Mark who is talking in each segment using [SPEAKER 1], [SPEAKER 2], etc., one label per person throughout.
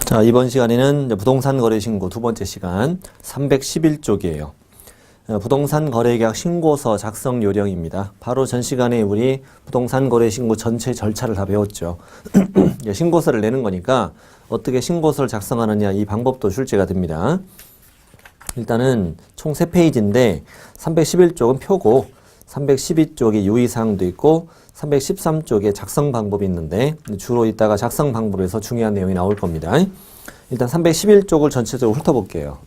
[SPEAKER 1] 자, 이번 시간에는 이제 부동산 거래 신고 두 번째 시간 311쪽이에요. 부동산 거래계약 신고서 작성 요령입니다. 바로 전 시간에 우리 부동산 거래 신고 전체 절차를 다 배웠죠. 신고서를 내는 거니까 어떻게 신고서를 작성하느냐 이 방법도 출제가 됩니다. 일단은 총 3페이지인데 311쪽은 표고 312쪽에 유의사항도 있고 313쪽에 작성 방법이 있는데 주로 이따가 작성 방법에서 중요한 내용이 나올 겁니다. 일단 311쪽을 전체적으로 훑어볼게요.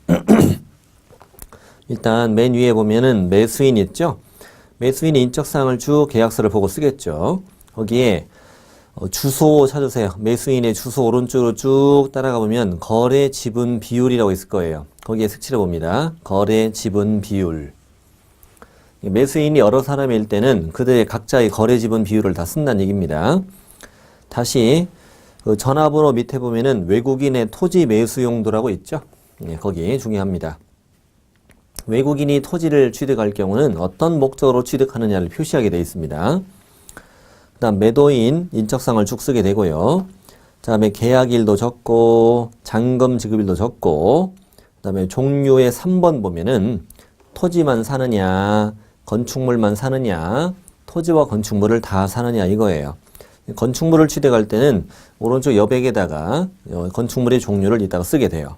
[SPEAKER 1] 일단 맨 위에 보면은 매수인 있죠? 매수인의 인적사항을 쭉 계약서를 보고 쓰겠죠. 거기에 주소 찾으세요. 매수인의 주소 오른쪽으로 쭉 따라가 보면 거래 지분 비율이라고 있을 거예요. 거기에 색칠해 봅니다. 거래 지분 비율. 매수인이 여러 사람일 때는 그들의 각자의 거래 지분 비율을 다 쓴다는 얘기입니다. 다시 그 전화번호 밑에 보면은 외국인의 토지 매수 용도라고 있죠. 거기 중요합니다. 외국인이 토지를 취득할 경우는 어떤 목적으로 취득하느냐를 표시하게 되어 있습니다. 그 다음 매도인 인적사항을 쭉 쓰게 되고요. 그 다음에 계약일도 적고 잔금 지급일도 적고 그 다음에 종류의 3번 보면은 토지만 사느냐 건축물만 사느냐 토지와 건축물을 다 사느냐 이거예요. 건축물을 취득할 때는 오른쪽 여백에다가 건축물의 종류를 이따가 쓰게 돼요.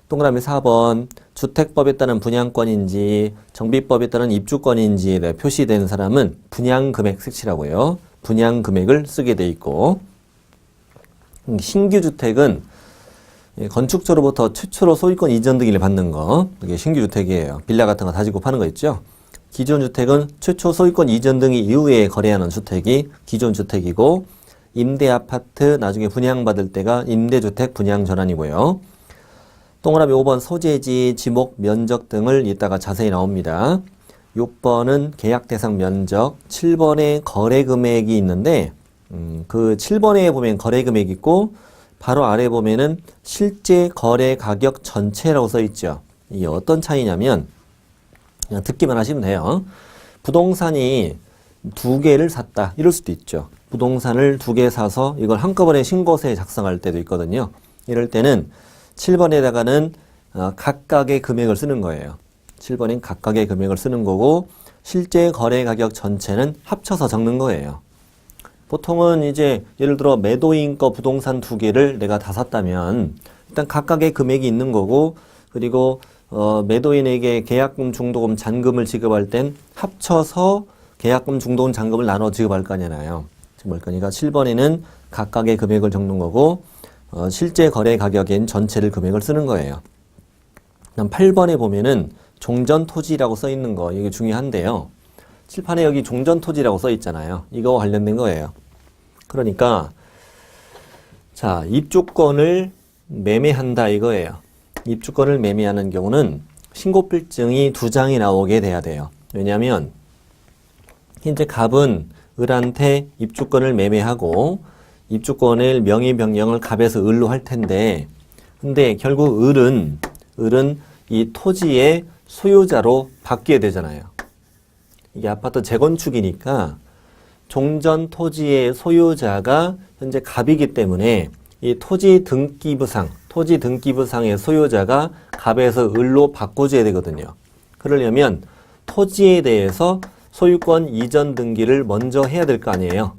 [SPEAKER 1] 동그라미 4번 주택법에 따른 분양권인지 정비법에 따른 입주권인지에 표시된 사람은 분양금액 색칠하고요. 분양금액을 쓰게 돼 있고 신규 주택은 건축주로부터 최초로 소유권 이전 등기를 받는 거 이게 신규 주택이에요. 빌라 같은 거 다지고 파는 거 있죠. 기존 주택은 최초 소유권 이전 등기 이후에 거래하는 주택이 기존 주택이고 임대 아파트 나중에 분양받을 때가 임대주택 분양 전환이고요. 동그라미 5번 소재지, 지목, 면적 등을 이따가 자세히 나옵니다. 6번은 계약 대상 면적, 7번에 거래 금액이 있는데 그 7번에 보면 거래 금액이 있고 바로 아래 보면은 실제 거래 가격 전체라고 써 있죠. 이게 어떤 차이냐면 그냥 듣기만 하시면 돼요. 부동산이 2개를 샀다. 이럴 수도 있죠. 부동산을 2개 사서 이걸 한꺼번에 신고서에 작성할 때도 있거든요. 이럴 때는 7번에다가는 각각의 금액을 쓰는 거예요. 7번엔 각각의 금액을 쓰는 거고 실제 거래 가격 전체는 합쳐서 적는 거예요. 보통은 이제 예를 들어 매도인 거 부동산 2개를 내가 다 샀다면 일단 각각의 금액이 있는 거고 그리고 매도인에게 계약금, 중도금, 잔금을 지급할 땐 합쳐서 계약금, 중도금, 잔금을 나눠 지급할 거 아니잖아요. 그러니까 7번에는 각각의 금액을 적는 거고 실제 거래 가격엔 전체를 금액을 쓰는 거예요. 그다음 8번에 보면은 종전 토지라고 써 있는 거 이게 중요한데요. 칠판에 여기 종전 토지라고 써 있잖아요. 이거 관련된 거예요. 그러니까 자, 입주권을 매매한다 이거예요. 입주권을 매매하는 경우는 신고필증이 2장이 나오게 돼야 돼요. 왜냐하면 현재 갑은 을한테 입주권을 매매하고 입주권을 명의 변경을 갑에서 을로 할 텐데 근데 결국 을은 이 토지의 소유자로 바뀌게 되잖아요. 이게 아파트 재건축이니까 종전 토지의 소유자가 현재 갑이기 때문에 이 토지 등기부상의 소유자가 갑에서 을로 바꿔줘야 되거든요. 그러려면 토지에 대해서 소유권 이전 등기를 먼저 해야 될 거 아니에요.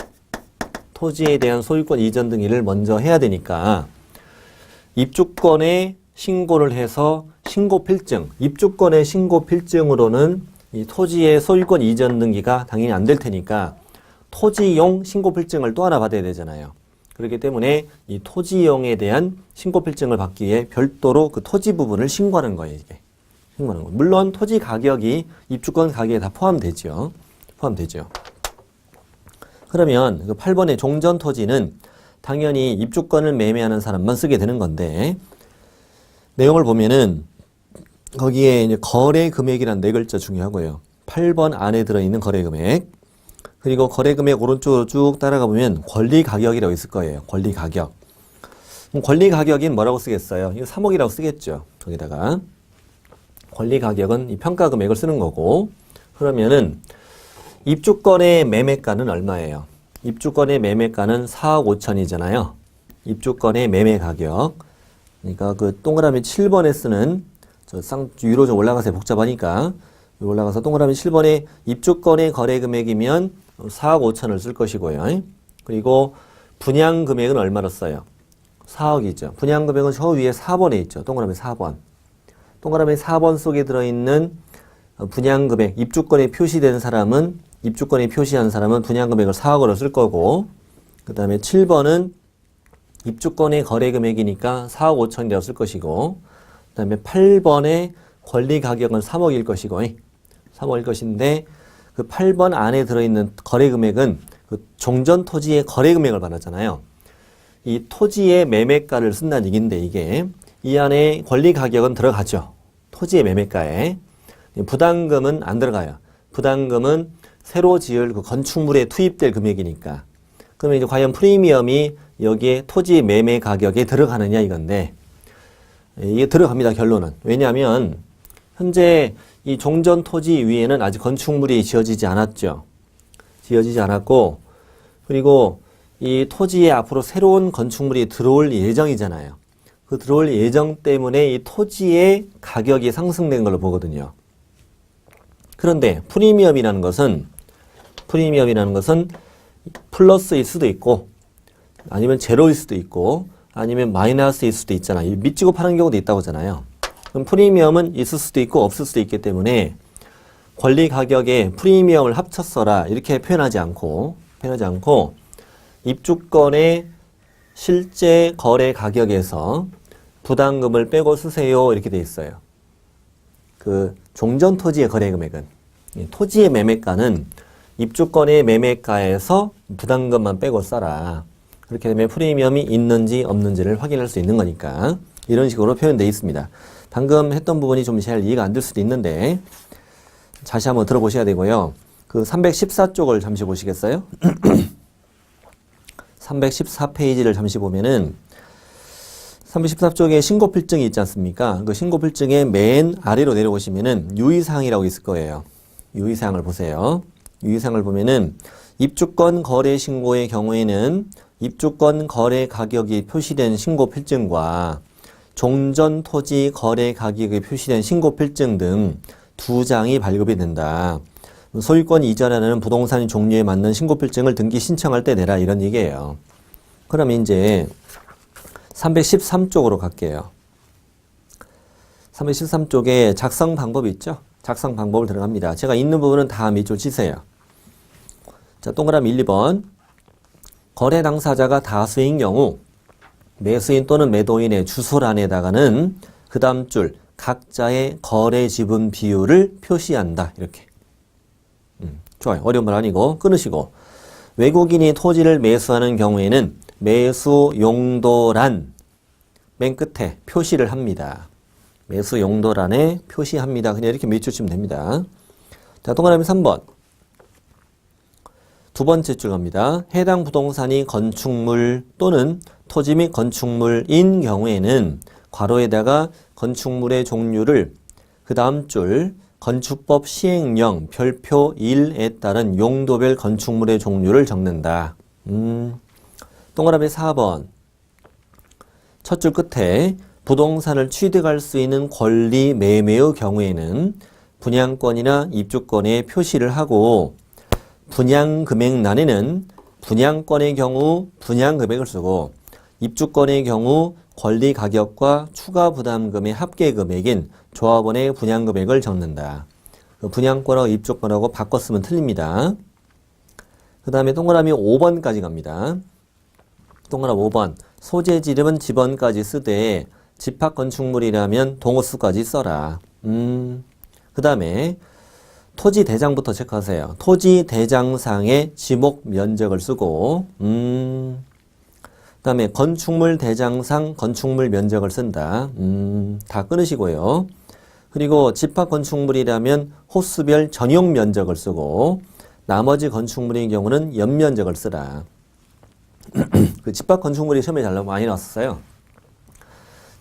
[SPEAKER 1] 토지에 대한 소유권 이전 등기를 먼저 해야 되니까 입주권에 신고를 해서 신고필증, 입주권의 신고필증으로는 이 토지의 소유권 이전 등기가 당연히 안 될 테니까 토지용 신고필증을 또 하나 받아야 되잖아요. 그렇기 때문에 이 토지용에 대한 신고필증을 받기 위해 별도로 그 토지 부분을 신고하는 거예요, 이게. 신고하는 거. 물론 토지 가격이 입주권 가격에 다 포함되죠. 그러면 그 8번의 종전 토지는 당연히 입주권을 매매하는 사람만 쓰게 되는 건데 내용을 보면은 거기에 이제 거래 금액이란 4글자 중요하고요. 8번 안에 들어있는 거래 금액 그리고 거래 금액 오른쪽으로 쭉 따라가 보면 권리 가격이라고 있을 거예요. 권리 가격. 권리 가격인 뭐라고 쓰겠어요? 이거 3억이라고 쓰겠죠. 거기다가 권리 가격은 이 평가 금액을 쓰는 거고 그러면은 입주권의 매매가는 얼마예요? 입주권의 매매가는 4억 5천이잖아요. 입주권의 매매 가격. 그러니까 그 동그라미 7번에 쓰는 위로 좀 올라가서 복잡하니까 위로 올라가서 동그라미 7번에 입주권의 거래 금액이면 4억 5천을 쓸 것이고요. 그리고 분양 금액은 얼마로 써요? 4억이죠. 분양 금액은 저 위에 4번에 있죠. 동그라미 4번. 동그라미 4번 속에 들어있는 분양 금액, 입주권에 표시된 사람은, 입주권에 표시한 사람은 분양 금액을 4억으로 쓸 거고, 그 다음에 7번은 입주권의 거래 금액이니까 4억 5천이라고 쓸 것이고, 그 다음에 8번의 권리 가격은 3억일 것이고, 3억일 것인데, 그 8번 안에 들어있는 거래 금액은 그 종전 토지의 거래 금액을 말하잖아요. 이 토지의 매매가를 쓴다는 얘기인데, 이게 이 안에 권리 가격은 들어가죠. 토지의 매매가에. 부담금은 안 들어가요. 부담금은 새로 지을 그 건축물에 투입될 금액이니까. 그러면 이제 과연 프리미엄이 여기에 토지 매매 가격에 들어가느냐 이건데, 이게 들어갑니다, 결론은. 왜냐하면 현재 이 종전 토지 위에는 아직 건축물이 지어지지 않았죠. 지어지지 않았고, 그리고 이 토지에 앞으로 새로운 건축물이 들어올 예정이잖아요. 그 들어올 예정 때문에 이 토지의 가격이 상승된 걸로 보거든요. 그런데 프리미엄이라는 것은 플러스일 수도 있고, 아니면 제로일 수도 있고, 아니면 마이너스일 수도 있잖아요. 밑지고 파는 경우도 있다고 하잖아요. 그럼 프리미엄은 있을 수도 있고 없을 수도 있기 때문에 권리 가격에 프리미엄을 합쳤어라 이렇게 표현하지 않고 입주권의 실제 거래 가격에서 부담금을 빼고 쓰세요 이렇게 돼 있어요. 그 종전 토지의 거래 금액은, 토지의 매매가는 입주권의 매매가에서 부담금만 빼고 써라. 그렇게 되면 프리미엄이 있는지 없는지를 확인할 수 있는 거니까 이런 식으로 표현되어 있습니다. 방금 했던 부분이 좀 잘 이해가 안 될 수도 있는데 다시 한번 들어보셔야 되고요. 그 314쪽을 잠시 보시겠어요? 314페이지를 잠시 보면은 314쪽에 신고필증이 있지 않습니까? 그 신고필증의 맨 아래로 내려오시면은 유의사항이라고 있을 거예요. 유의사항을 보세요. 유의사항을 보면은 입주권 거래 신고의 경우에는 입주권 거래 가격이 표시된 신고필증과 종전 토지 거래 가격이 표시된 신고필증 등 2장이 발급이 된다. 소유권 이전하는 부동산 종류에 맞는 신고필증을 등기 신청할 때 내라 이런 얘기예요. 그럼 이제 313쪽으로 갈게요. 313쪽에 작성 방법이 있죠? 작성 방법을 들어갑니다. 제가 있는 부분은 다 밑줄 치세요. 자, 동그라미 1, 2번. 거래 당사자가 다수인 경우 매수인 또는 매도인의 주소란에다가는 그 다음 줄 각자의 거래 지분 비율을 표시한다. 이렇게. 좋아요. 어려운 말 아니고 끊으시고. 외국인이 토지를 매수하는 경우에는 매수 용도란 맨 끝에 표시를 합니다. 매수 용도란에 표시합니다. 그냥 이렇게 밑줄 치면 됩니다. 자, 동그라미 3번. 두 번째 줄 갑니다. 해당 부동산이 건축물 또는 토지 및 건축물인 경우에는 괄호에다가 건축물의 종류를 그 다음 줄 건축법 시행령 별표 1에 따른 용도별 건축물의 종류를 적는다. 동그라미 4번. 첫 줄 끝에 부동산을 취득할 수 있는 권리 매매의 경우에는 분양권이나 입주권에 표시를 하고 분양금액란에는 분양권의 경우 분양금액을 쓰고 입주권의 경우 권리가격과 추가부담금의 합계금액인 조합원의 분양금액을 적는다. 그 분양권하고 입주권하고 바꿔 쓰면 틀립니다. 그 다음에 동그라미 5번까지 갑니다. 동그라미 5번. 소재지 이름은 집원까지 쓰되 집합건축물이라면 동호수까지 써라. 그 다음에 토지 대장부터 체크하세요. 토지 대장상의 지목 면적을 쓰고 그 다음에 건축물 대장상 건축물 면적을 쓴다. 다 끊으시고요. 그리고 집합 건축물이라면 호수별 전용 면적을 쓰고 나머지 건축물의 경우는 연면적을 쓰라. 그 집합 건축물이 시험에 잘 많이 나왔어요.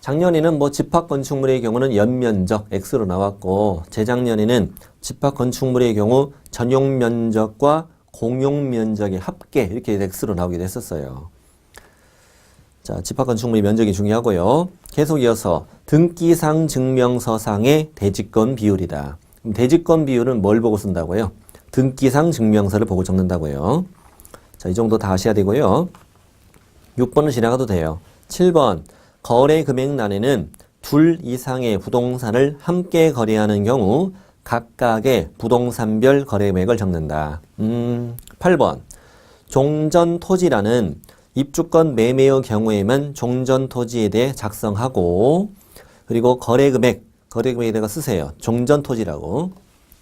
[SPEAKER 1] 작년에는 뭐 집합 건축물의 경우는 연면적 X로 나왔고 재작년에는 집합 건축물의 경우 전용 면적과 공용 면적의 합계 이렇게 X로 나오기도 했었어요. 자, 집합건축물의 면적이 중요하고요. 계속 이어서 등기상 증명서상의 대지권 비율이다. 그럼 대지권 비율은 뭘 보고 쓴다고요? 등기상 증명서를 보고 적는다고요. 자, 이 정도 다 아셔야 되고요. 6번은 지나가도 돼요. 7번 거래 금액란에는 둘 이상의 부동산을 함께 거래하는 경우 각각의 부동산별 거래 금액을 적는다. 8번 종전토지라는 입주권 매매의 경우에만 종전토지에 대해 작성하고 그리고 거래금액에 대해 쓰세요. 종전토지라고.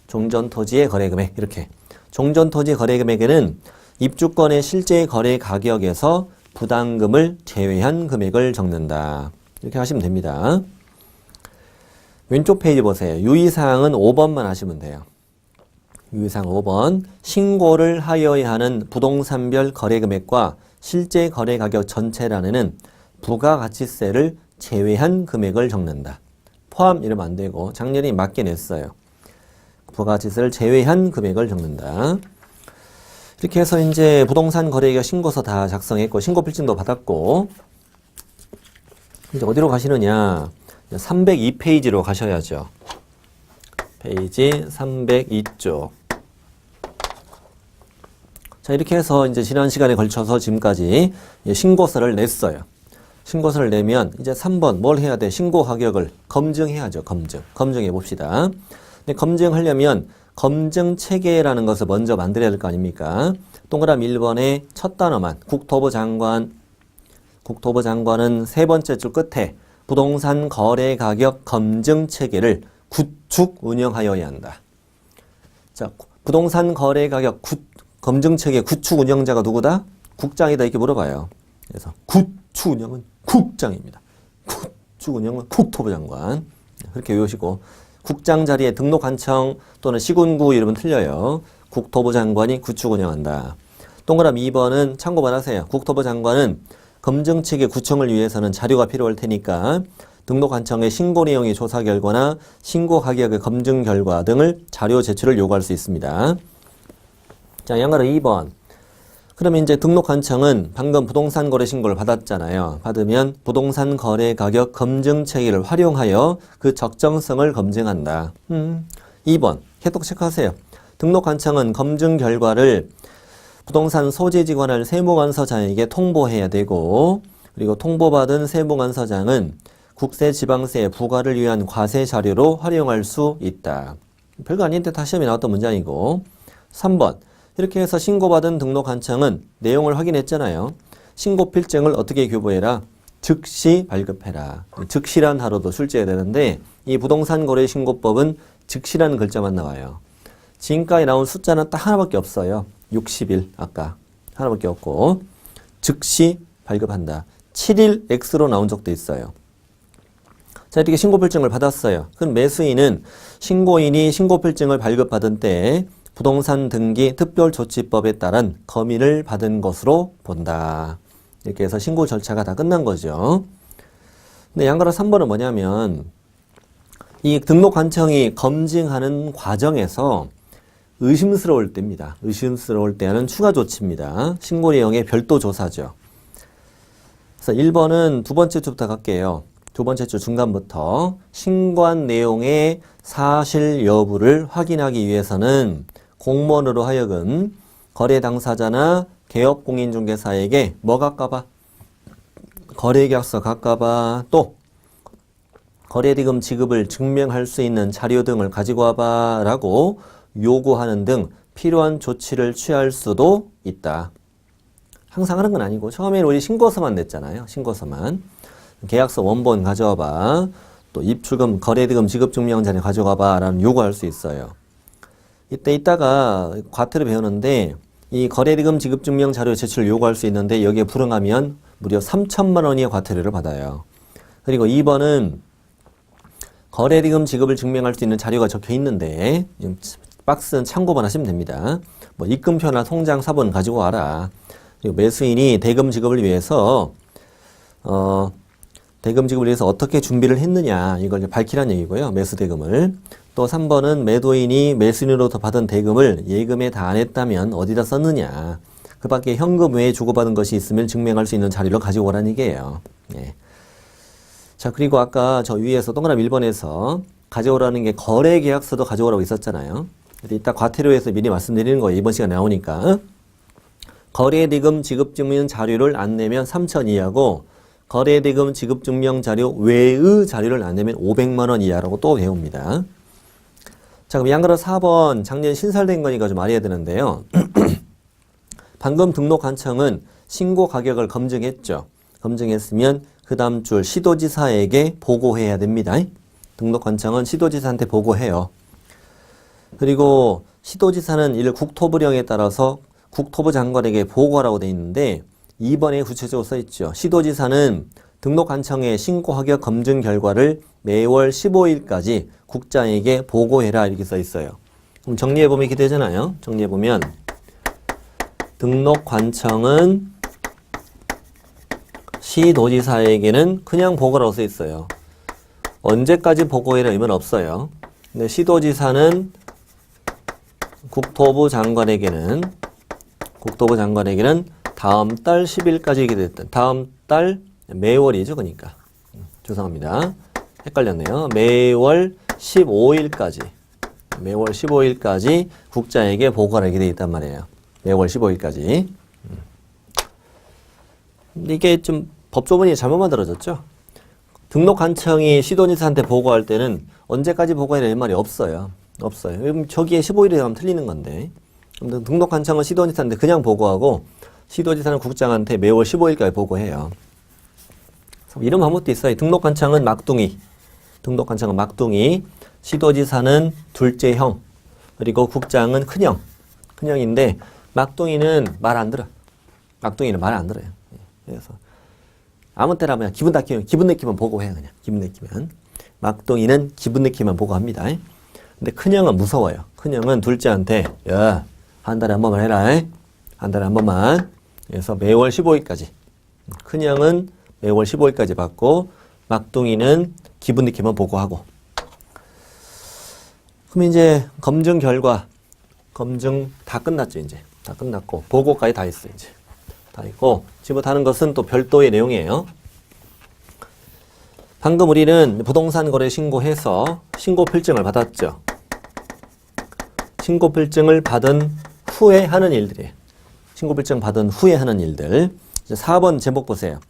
[SPEAKER 1] 종전토지의 거래금액 이렇게. 종전토지 거래금액에는 입주권의 실제 거래 가격에서 부담금을 제외한 금액을 적는다. 이렇게 하시면 됩니다. 왼쪽 페이지 보세요. 유의사항은 5번만 하시면 돼요. 유의사항 5번 신고를 하여야 하는 부동산별 거래금액과 실제 거래 가격 전체란에는 부가가치세를 제외한 금액을 적는다. 포함 이러면 안 되고 작년에 맞게 냈어요. 부가가치세를 제외한 금액을 적는다. 이렇게 해서 이제 부동산 거래계약 신고서 다 작성했고 신고필증도 받았고 이제 어디로 가시느냐? 302페이지로 가셔야죠. 페이지 302쪽. 자, 이렇게 해서 이제 지난 시간에 걸쳐서 지금까지 신고서를 냈어요. 신고서를 내면 이제 3번 뭘 해야 돼? 신고 가격을 검증해야죠. 검증해 봅시다. 근데 검증하려면 검증 체계라는 것을 먼저 만들어야 될 거 아닙니까? 동그라미 1번의 첫 단어만 국토부 장관은 세 번째 줄 끝에 부동산 거래 가격 검증 체계를 구축 운영하여야 한다. 자, 부동산 거래 가격 검증 체계 구축 운영자가 누구다? 국장이다 이렇게 물어봐요. 그래서 구축 운영은 국장입니다. 구축 운영은 국토부 장관. 그렇게 외우시고 국장 자리에 등록한청 또는 시군구 이름은 틀려요. 국토부 장관이 구축 운영한다. 동그라미 2번은 참고만 하세요. 국토부 장관은 검증 체계 구청을 위해서는 자료가 필요할 테니까 등록한청의 신고 내용의 조사 결과나 신고 가격의 검증 결과 등을 자료 제출을 요구할 수 있습니다. 자, 양가로 2번. 그러면 이제 등록한청은 방금 부동산 거래 신고를 받았잖아요. 받으면 부동산 거래 가격 검증 체계를 활용하여 그 적정성을 검증한다. 2번. 해독 체크하세요. 등록한청은 검증 결과를 부동산 소재지 관할 세무관서장에게 통보해야 되고 그리고 통보받은 세무관서장은 국세 지방세 부과를 위한 과세 자료로 활용할 수 있다. 별거 아닌데 다 시험에 나왔던 문장이고 3번. 이렇게 해서 신고받은 등록한청은 내용을 확인했잖아요. 신고필증을 어떻게 교부해라? 즉시 발급해라. 즉시란 하루도 출제해야 되는데 이 부동산 거래 신고법은 즉시라는 글자만 나와요. 지금까지 나온 숫자는 딱 하나밖에 없어요. 60일 아까 하나밖에 없고 즉시 발급한다. 7일 X로 나온 적도 있어요. 자, 이렇게 신고필증을 받았어요. 그럼 매수인은 신고인이 신고필증을 발급받은 때에 부동산 등기 특별조치법에 따른 검의를 받은 것으로 본다. 이렇게 해서 신고 절차가 다 끝난 거죠. 근데 양가로 3번은 뭐냐면 이 등록관청이 검증하는 과정에서 의심스러울 때입니다. 의심스러울 때는 추가 조치입니다. 신고 내용의 별도 조사죠. 그래서 1번은 두 번째 줄부터 갈게요. 두 번째 줄 중간부터 신고한 내용의 사실 여부를 확인하기 위해서는 공무원으로 하여금 거래 당사자나 개업공인중개사에게 뭐 갖가봐? 거래계약서 갖가봐. 또 거래대금 지급을 증명할 수 있는 자료 등을 가지고 와봐 라고 요구하는 등 필요한 조치를 취할 수도 있다. 항상 하는 건 아니고 처음에는 우리 신고서만 냈잖아요. 신고서만. 계약서 원본 가져와봐. 또 입출금 거래대금 지급증명자료 가져가봐 라는 요구할 수 있어요. 이따가 과태료 배우는데 이 거래대금 지급증명 자료 제출 요구할 수 있는데 여기에 불응하면 무려 3천만 원의 과태료를 받아요. 그리고 2번은 거래대금 지급을 증명할 수 있는 자료가 적혀 있는데 박스는 참고만 하시면 됩니다. 뭐 입금표나 통장 사본 가지고 와라. 그리고 매수인이 대금 지급을 위해서 어떻게 준비를 했느냐 이걸 밝히라는 얘기고요. 매수 대금을. 또 3번은 매도인이 매수인으로부터 받은 대금을 예금에 다 안 했다면 어디다 썼느냐. 그 밖에 현금 외에 주고받은 것이 있으면 증명할 수 있는 자료를 가지고 오라는 얘기예요. 예. 자, 그리고 아까 저 위에서 동그라미 1번에서 가져오라는 게 거래계약서도 가져오라고 있었잖아요. 근데 이따 과태료에서 미리 말씀드리는 거예요. 이번 시간에 나오니까. 거래대금 지급증명 자료를 안 내면 3,000 이하고 거래대금 지급증명 자료 외의 자료를 안 내면 500만 원 이하라고 또 배웁니다. 자, 그럼 양가로 4번 작년 신설된 거니까 좀 알아야 되는데요. 방금 등록관청은 신고 가격을 검증했죠. 검증했으면 그 다음 줄 시도지사에게 보고해야 됩니다. 등록관청은 시도지사한테 보고해요. 그리고 시도지사는 이를 국토부령에 따라서 국토부 장관에게 보고하라고 돼 있는데 2번에 구체적으로 써 있죠. 시도지사는 등록관청의 신고가격 검증 결과를 매월 15일까지 국장에게 보고해라 이렇게 써 있어요. 그럼 정리해보면 이렇게 되잖아요. 정리해보면 등록관청은 시도지사에게는 그냥 보고라고 써 있어요. 언제까지 보고해라 이면 없어요. 근데 시도지사는 국토부 장관에게는 다음 달 10일까지 이게 됐던 다음 달 매월이죠. 그러니까 죄송합니다. 헷갈렸네요. 매월 15일까지 국장에게 보고를 하게 돼 있단 말이에요. 매월 15일까지. 이게 좀 법조문이 잘못 만들어졌죠. 등록관청이 시도지사한테 보고할 때는 언제까지 보고해야 될 말이 없어요. 없어요. 저기에 15일이 되면 틀리는 건데. 등록관청은 시도지사한테 그냥 보고하고 시도지사는 국장한테 매월 15일까지 보고해요. 이런 방법도 있어요. 등록관청은 막둥이, 시도지사는 둘째 형, 그리고 국장은 큰형인데 막둥이는 말 안 들어요. 그래서 아무 때나 그냥 기분 내키면 보고해요. 그냥 기분 내키면. 막둥이는 기분 내키면 보고합니다. 근데 큰형은 무서워요. 큰형은 둘째한테 야, 한 달에 한 번만 해라. 한 달에 한 번만. 그래서 매월 15일까지. 큰형은 매월 15일까지 받고 막둥이는 기분 내키면 보고하고. 그럼 이제 검증 결과 다 끝났죠. 이제 다 끝났고 보고까지 다 했어요. 이제 다 있고 지금 것은 또 별도의 내용이에요. 방금 우리는 부동산 거래 신고해서 신고 필증을 받았죠. 신고 필증을 받은 후에 하는 일들이에요. 신고 필증 받은 후에 하는 일들. 이제 4번 제목 보세요.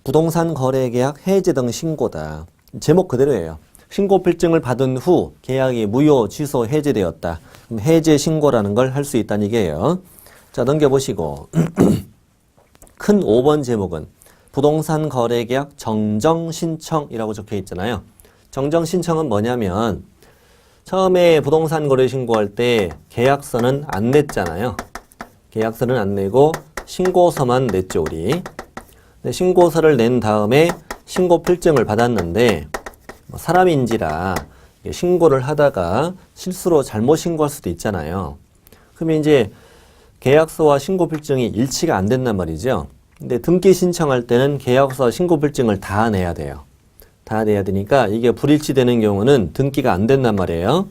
[SPEAKER 1] 부동산 거래 계약 해제 등 신고다. 제목 그대로예요. 신고 필증을 받은 후 계약이 무효, 취소, 해제되었다. 그럼 해제 신고라는 걸 할 수 있다는 얘기예요. 자, 넘겨보시고 큰 5번 제목은 부동산 거래 계약 정정 신청이라고 적혀 있잖아요. 정정 신청은 뭐냐면 처음에 부동산 거래 신고할 때 계약서는 안 냈잖아요. 계약서는 안 내고 신고서만 냈죠, 우리. 근데 신고서를 낸 다음에 신고 필증을 받았는데 사람인지라 신고를 하다가 실수로 잘못 신고할 수도 있잖아요. 그러면 이제 계약서와 신고 필증이 일치가 안 된단 말이죠. 근데 등기 신청할 때는 계약서, 신고 필증을 다 내야 돼요. 다 내야 되니까 이게 불일치되는 경우는 등기가 안 된단 말이에요.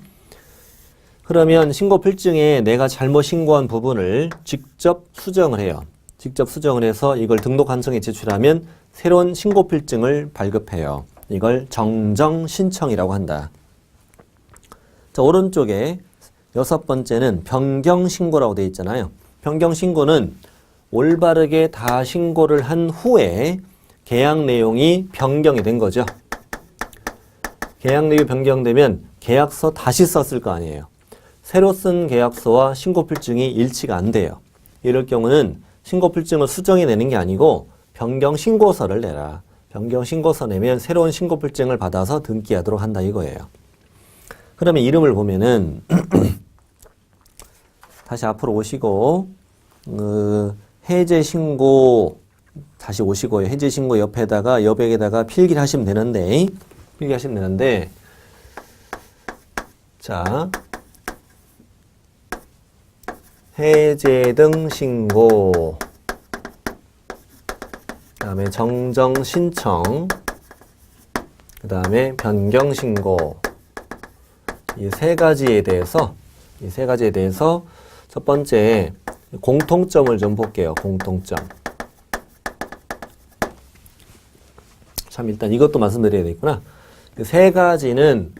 [SPEAKER 1] 그러면 신고 필증에 내가 잘못 신고한 부분을 직접 수정을 해요. 직접 수정을 해서 이걸 등록관청에 제출하면 새로운 신고 필증을 발급해요. 이걸 정정 신청이라고 한다. 자, 오른쪽에 6번째는 변경 신고라고 되어 있잖아요. 변경 신고는 올바르게 다 신고를 한 후에 계약 내용이 변경이 된 거죠. 계약 내용이 변경되면 계약서 다시 썼을 거 아니에요. 새로 쓴 계약서와 신고 필증이 일치가 안 돼요. 이럴 경우는 신고 필증을 수정해 내는 게 아니고 변경 신고서를 내라. 변경 신고서 내면 새로운 신고 필증을 받아서 등기하도록 한다 이거예요. 그러면 이름을 보면은 다시 앞으로 오시고 해제 신고 다시 오시고요. 해제 신고 옆에다가 여백에다가 필기를 하시면 되는데 자, 해제 등 신고, 그 다음에 정정 신청, 그 다음에 변경 신고, 이 세 가지에 대해서 첫 번째 공통점을 좀 볼게요. 공통점. 참 일단 이것도 말씀드려야 되겠구나. 그 세 가지는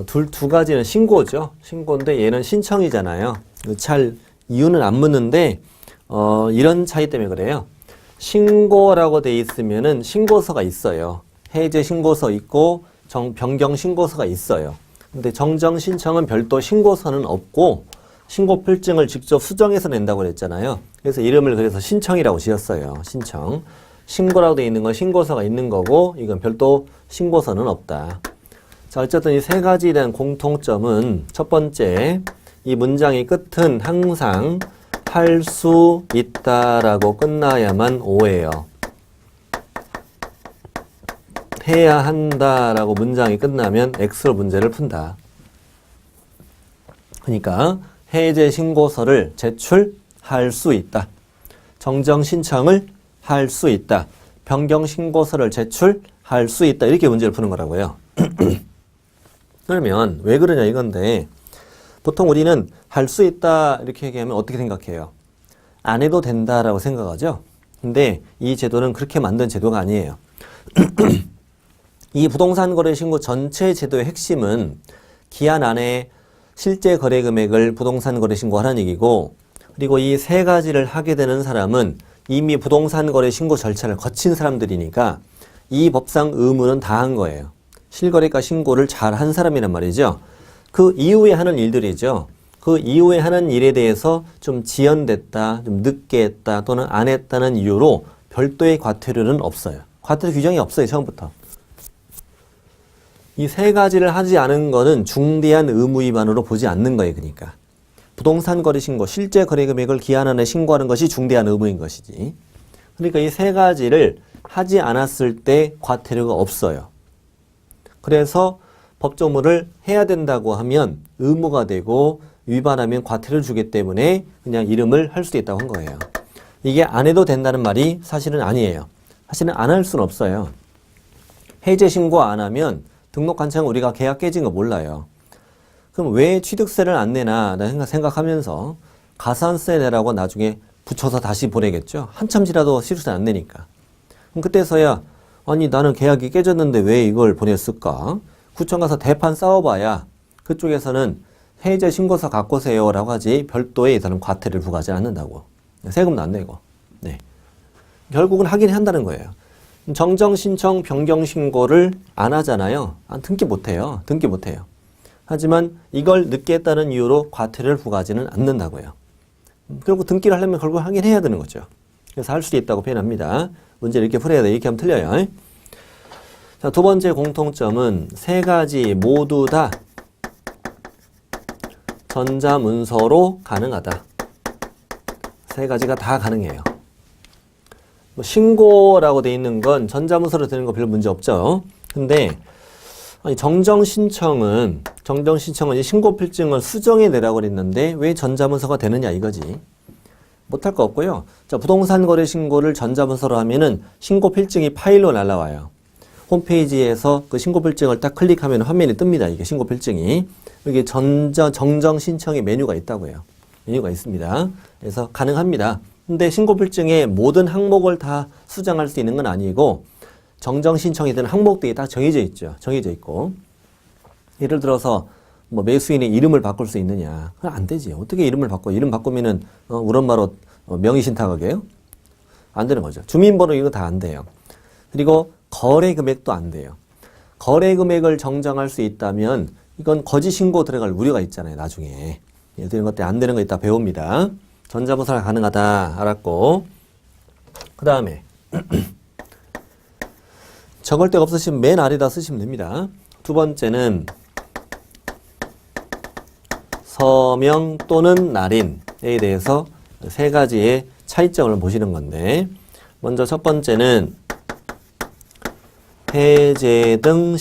[SPEAKER 1] 두 가지는 신고죠. 신고인데 얘는 신청이잖아요. 잘 이유는 안 묻는데 이런 차이 때문에 그래요. 신고라고 돼 있으면은 신고서가 있어요. 해제 신고서 있고 변경 신고서가 있어요. 근데 정정 신청은 별도 신고서는 없고 신고 필증을 직접 수정해서 낸다고 그랬잖아요. 그래서 이름을 그래서 신청이라고 지었어요. 신청. 신고라고 돼 있는 건 신고서가 있는 거고 이건 별도 신고서는 없다. 자, 어쨌든 이 세 가지에 대한 공통점은 첫 번째, 이 문장의 끝은 항상 할 수 있다라고 끝나야만 오예요. 해야 한다라고 문장이 끝나면 X로 문제를 푼다. 그러니까 해제 신고서를 제출할 수 있다. 정정 신청을 할 수 있다. 변경 신고서를 제출할 수 있다. 이렇게 문제를 푸는 거라고요. 그러면 왜 그러냐 이건데 보통 우리는 할 수 있다 이렇게 얘기하면 어떻게 생각해요? 안 해도 된다라고 생각하죠? 근데 이 제도는 그렇게 만든 제도가 아니에요. 이 부동산 거래 신고 전체 제도의 핵심은 기한 안에 실제 거래 금액을 부동산 거래 신고하라는 얘기고 그리고 이 세 가지를 하게 되는 사람은 이미 부동산 거래 신고 절차를 거친 사람들이니까 이 법상 의무는 다 한 거예요. 실거래가 신고를 잘 한 사람이란 말이죠. 그 이후에 하는 일들이죠. 그 이후에 하는 일에 대해서 좀 지연됐다, 좀 늦게 했다 또는 안 했다는 이유로 별도의 과태료는 없어요. 과태료 규정이 없어요. 처음부터. 이 세 가지를 하지 않은 거는 중대한 의무 위반으로 보지 않는 거예요. 그러니까. 부동산 거래 신고, 실제 거래 금액을 기한 안에 신고하는 것이 중대한 의무인 것이지. 그러니까 이 세 가지를 하지 않았을 때 과태료가 없어요. 그래서 법조문을 해야 된다고 하면 의무가 되고 위반하면 과태료를 주기 때문에 그냥 이름을 할 수도 있다고 한 거예요. 이게 안 해도 된다는 말이 사실은 아니에요. 사실은 안 할 수는 없어요. 해제 신고 안 하면 등록한창 우리가 계약 깨진 거 몰라요. 그럼 왜 취득세를 안 내나 생각하면서 가산세 내라고 나중에 붙여서 다시 보내겠죠. 한참 지나도 취득세 안 내니까. 그럼 그때서야 아니 나는 계약이 깨졌는데 왜 이걸 보냈을까? 구청 가서 대판 싸워봐야 그쪽에서는 해제 신고서 갖고 오세요 라고 하지 별도의 이사는 과태료를 부과하지 않는다고. 세금도 안 내고. 네. 결국은 하긴 한다는 거예요. 정정 신청 변경 신고를 안 하잖아요. 등기 못해요. 등기 못해요. 하지만 이걸 늦게 했다는 이유로 과태료를 부과하지는 않는다고요. 결국 등기를 하려면 결국 하긴 해야 되는 거죠. 그래서 할 수 있다고 표현합니다. 문제를 이렇게 풀어야 돼. 이렇게 하면 틀려요. 자, 두 번째 공통점은 세 가지 모두 다 전자문서로 가능하다. 세 가지가 다 가능해요. 신고라고 돼 있는 건 전자문서로 되는 거 별 문제 없죠. 근데 아니, 정정 신청은 이 신고 필증을 수정해 내라고 그랬는데 왜 전자문서가 되느냐 이거지. 못할 거 없고요. 자, 부동산 거래 신고를 전자문서로 하면은 신고 필증이 파일로 날라와요. 홈페이지에서 그 신고 필증을 딱 클릭하면 화면이 뜹니다. 이게 신고 필증이. 여기 정정 신청의 메뉴가 있다고요. 메뉴가 있습니다. 그래서 가능합니다. 근데 신고 필증의 모든 항목을 다 수정할 수 있는 건 아니고 정정 신청이 되는 항목들이 딱 정해져 있죠. 정해져 있고. 예를 들어서 뭐 매수인의 이름을 바꿀 수 있느냐. 그건 안 되지. 어떻게 이름을 바꿔? 이름 바꾸면은 우리 엄마로 명의신탁하게요? 안 되는 거죠. 주민번호 이거 다 안 돼요. 그리고 거래 금액도 안 돼요. 거래 금액을 정정할 수 있다면 이건 거짓 신고 들어갈 우려가 있잖아요. 나중에. 이런 것들 안 되는 거 이따 배웁니다. 전자문서가 가능하다. 알았고. 그 다음에 적을 데가 없으시면 맨 아래다 쓰시면 됩니다. 두 번째는 서명 또는 날인에 대해서 세 가지의 차이점을 보시는 건데 먼저 첫 번째는 해제 등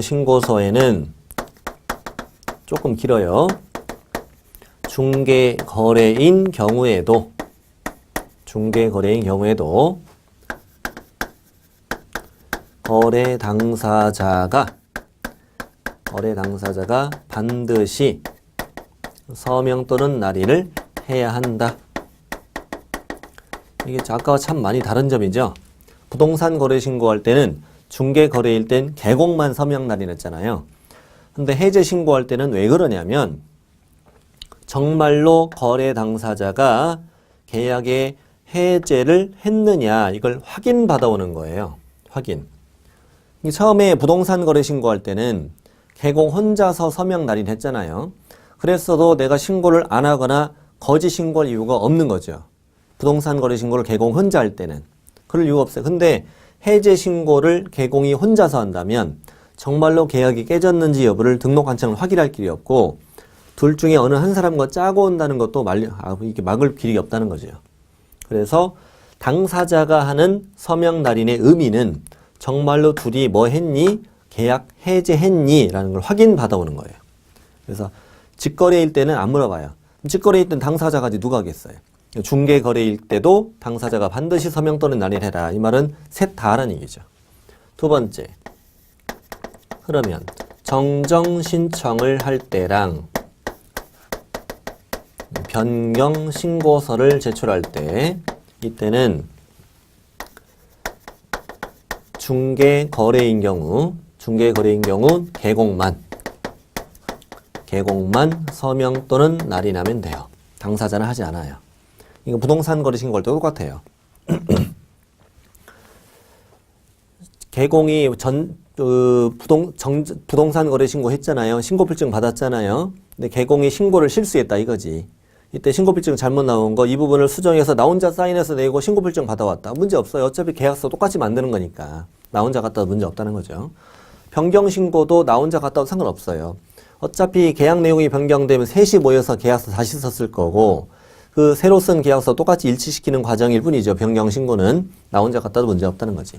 [SPEAKER 1] 신고서에는 조금 길어요. 중개거래인 경우에도 거래 당사자가 반드시 서명 또는 날인을 해야 한다. 이게 아까와 참 많이 다른 점이죠. 부동산 거래 신고할 때는 중개 거래일 땐 개공만 서명 날인했잖아요. 근데 해제 신고할 때는 왜 그러냐면 정말로 거래 당사자가 계약의 해제를 했느냐 이걸 확인받아 오는 거예요. 확인. 처음에 부동산 거래 신고할 때는 개공 혼자서 서명 날인했잖아요. 그랬어도 내가 신고를 안 하거나 거짓 신고할 이유가 없는 거죠. 부동산 거래 신고를 개공 혼자 할 때는 그럴 이유가 없어요. 근데 해제 신고를 개공이 혼자서 한다면 정말로 계약이 깨졌는지 여부를 등록관청을 확인할 길이 없고 둘 중에 어느 한 사람과 짜고 온다는 것도 이게 막을 길이 없다는 거죠. 그래서 당사자가 하는 서명 날인의 의미는 정말로 둘이 뭐 했니? 계약 해제했니? 라는 걸 확인받아 오는 거예요. 그래서 직거래일 때는 안 물어봐요. 직거래일 때는 당사자까지 누가 하겠어요? 중개거래일 때도 당사자가 반드시 서명 또는 날인해라. 이 말은 셋 다 하라는 얘기죠. 두 번째, 그러면 정정 신청을 할 때랑 변경 신고서를 제출할 때 이때는 중개거래인 경우 개공만 서명 또는 날인하면 돼요. 당사자는 하지 않아요. 이거 부동산 거래 신고할 때도 똑같아요. 개공이 부동산 거래 신고 했잖아요. 신고필증 받았잖아요. 근데 개공이 신고를 실수했다 이거지. 이때 신고필증 잘못 나온 거 이 부분을 수정해서 나 혼자 사인해서 내고 신고필증 받아왔다. 문제 없어요. 어차피 계약서 똑같이 만드는 거니까. 나 혼자 갔다 와도 문제 없다는 거죠. 변경신고도 나 혼자 갔다 와도 상관없어요. 어차피 계약 내용이 변경되면 셋이 모여서 계약서 다시 썼을 거고 그 새로 쓴 계약서 똑같이 일치시키는 과정일 뿐이죠. 변경신고는 나 혼자 갔다 와도 문제 없다는 거지.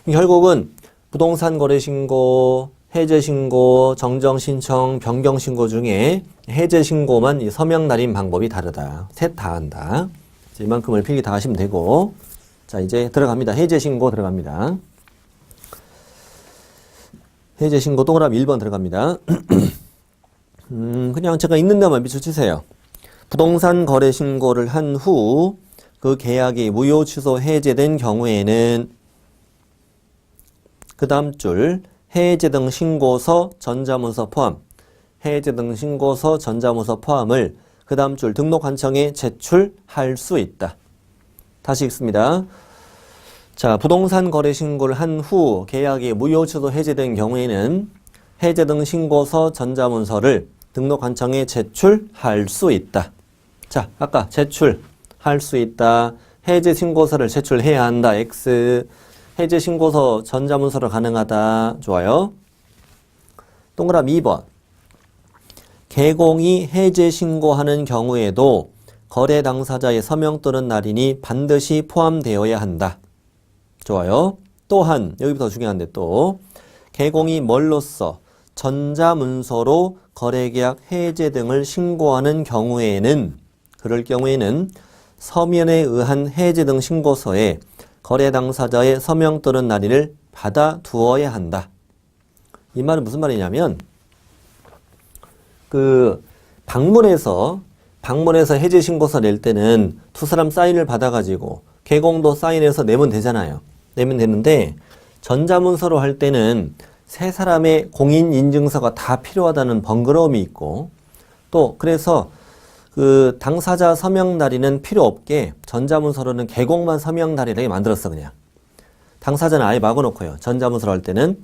[SPEAKER 1] 결국은 부동산 거래신고, 해제신고, 정정신청, 변경신고 중에 해제신고만 이 서명 날인 방법이 다르다. 셋 다 한다. 이만큼을 필기 다 하시면 되고 자 이제 들어갑니다. 해제신고 들어갑니다. 해제신고 동그라미 1번 들어갑니다. 그냥 제가 있는 데만 비춰주세요. 부동산 거래 신고를 한 후 그 계약이 무효 취소 해제된 경우에는 그 다음 줄 해제 등 신고서 전자문서 포함 해제 등 신고서 전자문서 포함을 그 다음 줄 등록관청에 제출할 수 있다. 다시 읽습니다. 자, 부동산 거래 신고를 한 후 계약이 무효 취소 해제된 경우에는 해제 등 신고서 전자문서를 등록관청에 제출할 수 있다. 자, 아까 제출할 수 있다. 해제 신고서를 제출해야 한다. X. 해제 신고서 전자문서로 가능하다. 좋아요. 동그라미 2번. 개공이 해제 신고하는 경우에도 거래 당사자의 서명 또는 날인이 반드시 포함되어야 한다. 좋아요. 또한 여기부터 중요한데 또 개공이 뭘로써 전자문서로 거래계약 해제 등을 신고하는 경우에는 그럴 경우에는 서면에 의한 해제 등 신고서에 거래 당사자의 서명 또는 날인을 받아두어야 한다. 이 말은 무슨 말이냐면 그 방문해서 해제 신고서 낼 때는 두 사람 사인을 받아가지고 개공도 사인해서 내면 되잖아요. 내면 되는데 전자문서로 할 때는 세 사람의 공인인증서가 다 필요하다는 번거로움이 있고 또 그래서 그 당사자 서명 날인은 필요 없게 전자문서로는 개공만 서명 날인하게 만들었어 그냥. 당사자는 아예 막아놓고요. 전자문서로 할 때는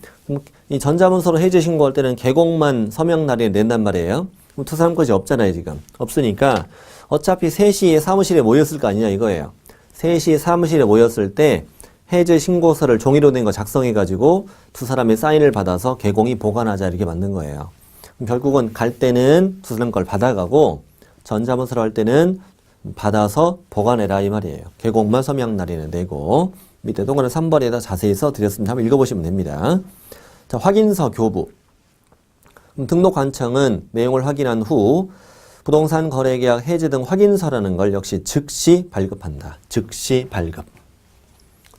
[SPEAKER 1] 이 전자문서로 해제 신고할 때는 개공만 서명 날인을 낸단 말이에요. 두 사람 것이 없잖아요 지금. 없으니까 어차피 셋이 사무실에 모였을 거 아니냐 이거예요. 셋이 사무실에 모였을 때 해제 신고서를 종이로 된 거 작성해가지고 두 사람의 사인을 받아서 개공이 보관하자 이렇게 만든 거예요. 결국은 갈 때는 두 사람 걸 받아가고 전자문서로 할 때는 받아서 보관해라 이 말이에요. 개공만 서명 날인을 내고 밑에 동그란 3번에다 자세히 써드렸습니다. 한번 읽어보시면 됩니다. 자, 확인서 교부. 등록관청은 내용을 확인한 후 부동산 거래계약 해제 등 확인서라는 걸 역시 즉시 발급한다. 즉시 발급.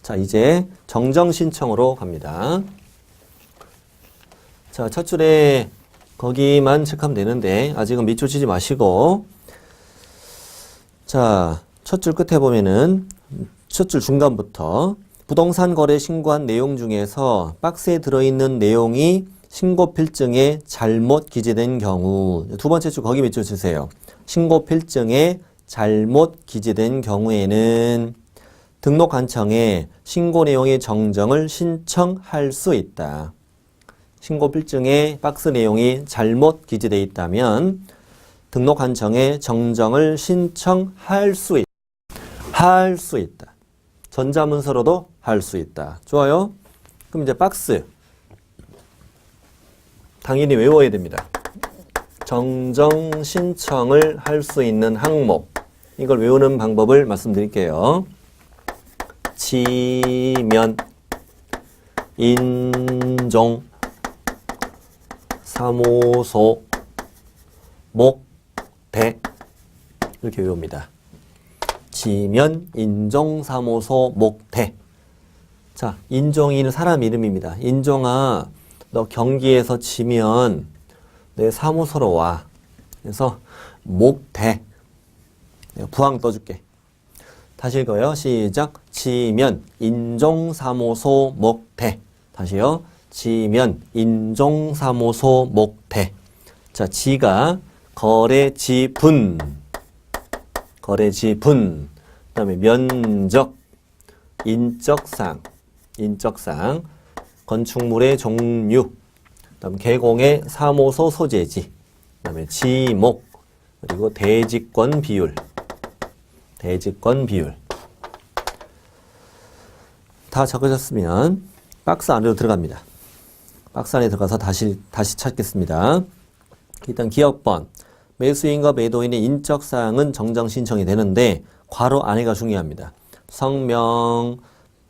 [SPEAKER 1] 자, 이제 정정신청으로 갑니다. 자, 첫 줄에 거기만 체크하면 되는데 아직은 밑줄 치지 마시고 자, 첫 줄 끝에 보면은 첫 줄 중간부터 부동산 거래 신고한 내용 중에서 박스에 들어있는 내용이 신고 필증에 잘못 기재된 경우 두 번째 줄 거기 밑줄 치세요. 신고 필증에 잘못 기재된 경우에는 등록관청에 신고 내용의 정정을 신청할 수 있다. 신고 필증에 박스 내용이 잘못 기재되어 있다면 등록관청에 정정을 신청할 수 있다. 할 수 있다. 전자문서로도 할 수 있다. 좋아요? 그럼 이제 박스 당연히 외워야 됩니다. 정정 신청을 할 수 있는 항목 이걸 외우는 방법을 말씀드릴게요. 지면 인종 사무소 목대 이렇게 외웁니다. 지면 인종사무소 목대. 자, 인종이는 사람 이름입니다. 인종아, 너 경기에서 지면 내 사무소로 와. 그래서 목대. 내가 부항 떠줄게. 다시 읽어요. 시작. 지면 인종사무소 목대. 다시요. 지면 인종사무소 목대. 자, 지가 거래지분. 거래지분. 그 다음에 면적. 인적상. 인적상. 건축물의 종류. 그 다음 개공의 사무소 소재지. 그 다음에 지목. 그리고 대지권 비율. 대지권 비율. 다 적으셨으면 박스 안으로 들어갑니다. 박스 안에 들어가서 다시 찾겠습니다. 일단 기억번. 매수인과 매도인의 인적사항은 정정 신청이 되는데 괄호 안에가 중요합니다. 성명,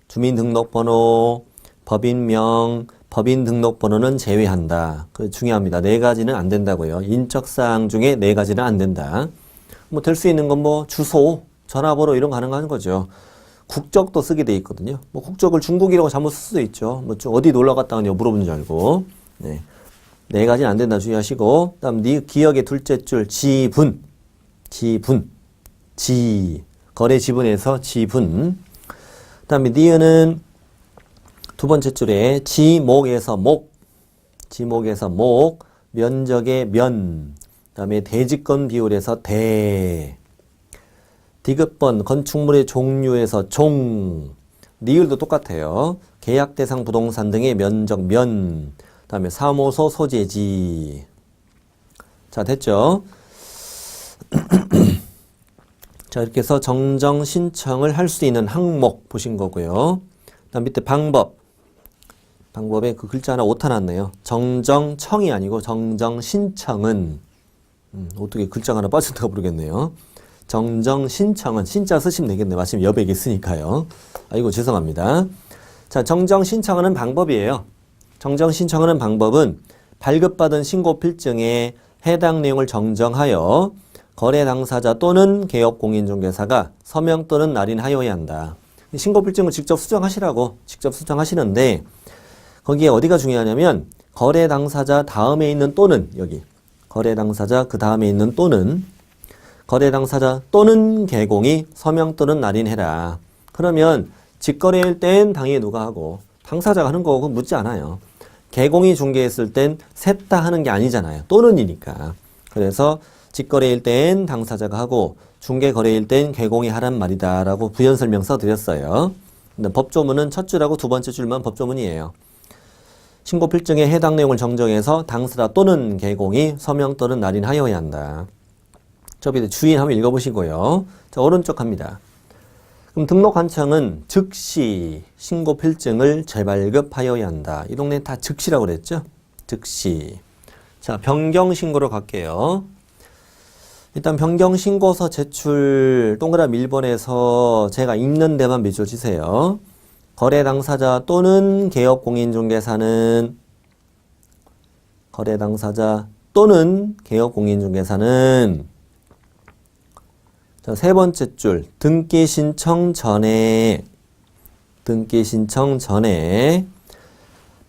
[SPEAKER 1] 주민등록번호, 법인명, 법인등록번호는 제외한다. 그 중요합니다. 네 가지는 안 된다고요. 인적사항 중에 네 가지는 안 된다. 뭐 될 수 있는 건 뭐 주소, 전화번호 이런 거 가능한 거죠. 국적도 쓰게 돼 있거든요. 뭐 국적을 중국이라고 잘못 쓸 수도 있죠. 뭐 어디 놀러 갔다 왔냐고 물어보는 줄 알고. 네 가지는 안 된다 주의하시고. 다음 네 기억의 둘째 줄 지분. 지분. 거래 지분에서 지분. 다음에 니은은 두 번째 줄에 지목에서 목. 지목에서 목. 면적의 면. 다음에 대지권 비율에서 대. 디귿번 건축물의 종류에서 종. 니을도 똑같아요. 계약 대상 부동산 등의 면적 면. 다음에 사무소 소재지. 자, 됐죠? 자, 이렇게 해서 정정 신청을 할 수 있는 항목 보신 거고요. 다음 밑에 방법. 방법에 그 글자 하나 오타 났네요. 정정청이 아니고 정정 신청은 어떻게 글자가 하나 빠졌다가 모르겠네요. 정정 신청은 신자 쓰시면 되겠네요. 마침 여백이 있으니까요. 아이고 죄송합니다. 자, 정정 신청하는 방법이에요. 정정 신청하는 방법은 발급받은 신고 필증에 해당 내용을 정정하여 거래 당사자 또는 개업 공인중개사가 서명 또는 날인하여야 한다. 신고 필증을 직접 수정하시라고 직접 수정하시는데 거기에 어디가 중요하냐면 거래 당사자 다음에 있는 또는 여기 거래 당사자 그 다음에 있는 또는 거래 당사자 또는 개공이 서명 또는 날인해라. 그러면 직거래일 땐 당연히 누가 하고 당사자가 하는 거고 묻지 않아요. 개공이 중개했을 땐 셋 다 하는 게 아니잖아요. 또는이니까. 그래서 직거래일 땐 당사자가 하고 중개거래일 땐 개공이 하란 말이다 라고 부연 설명서 드렸어요. 근데 법조문은 첫 줄하고 두 번째 줄만 법조문이에요. 신고 필증에 해당 내용을 정정해서 당사자 또는 개공이 서명 또는 날인하여야 한다. 저 밑에 주인 한번 읽어보시고요. 자, 오른쪽 합니다. 그럼 등록관청은 즉시 신고 필증을 재발급하여야 한다. 이 동네 다 즉시라고 그랬죠? 즉시. 자, 변경 신고로 갈게요. 일단 변경 신고서 제출 동그라미 1번에서 제가 읽는 데만 밑줄 치세요. 거래 당사자 또는 개업 공인중개사는 거래 당사자 또는 개업 공인중개사는 자, 세 번째 줄 등기 신청 전에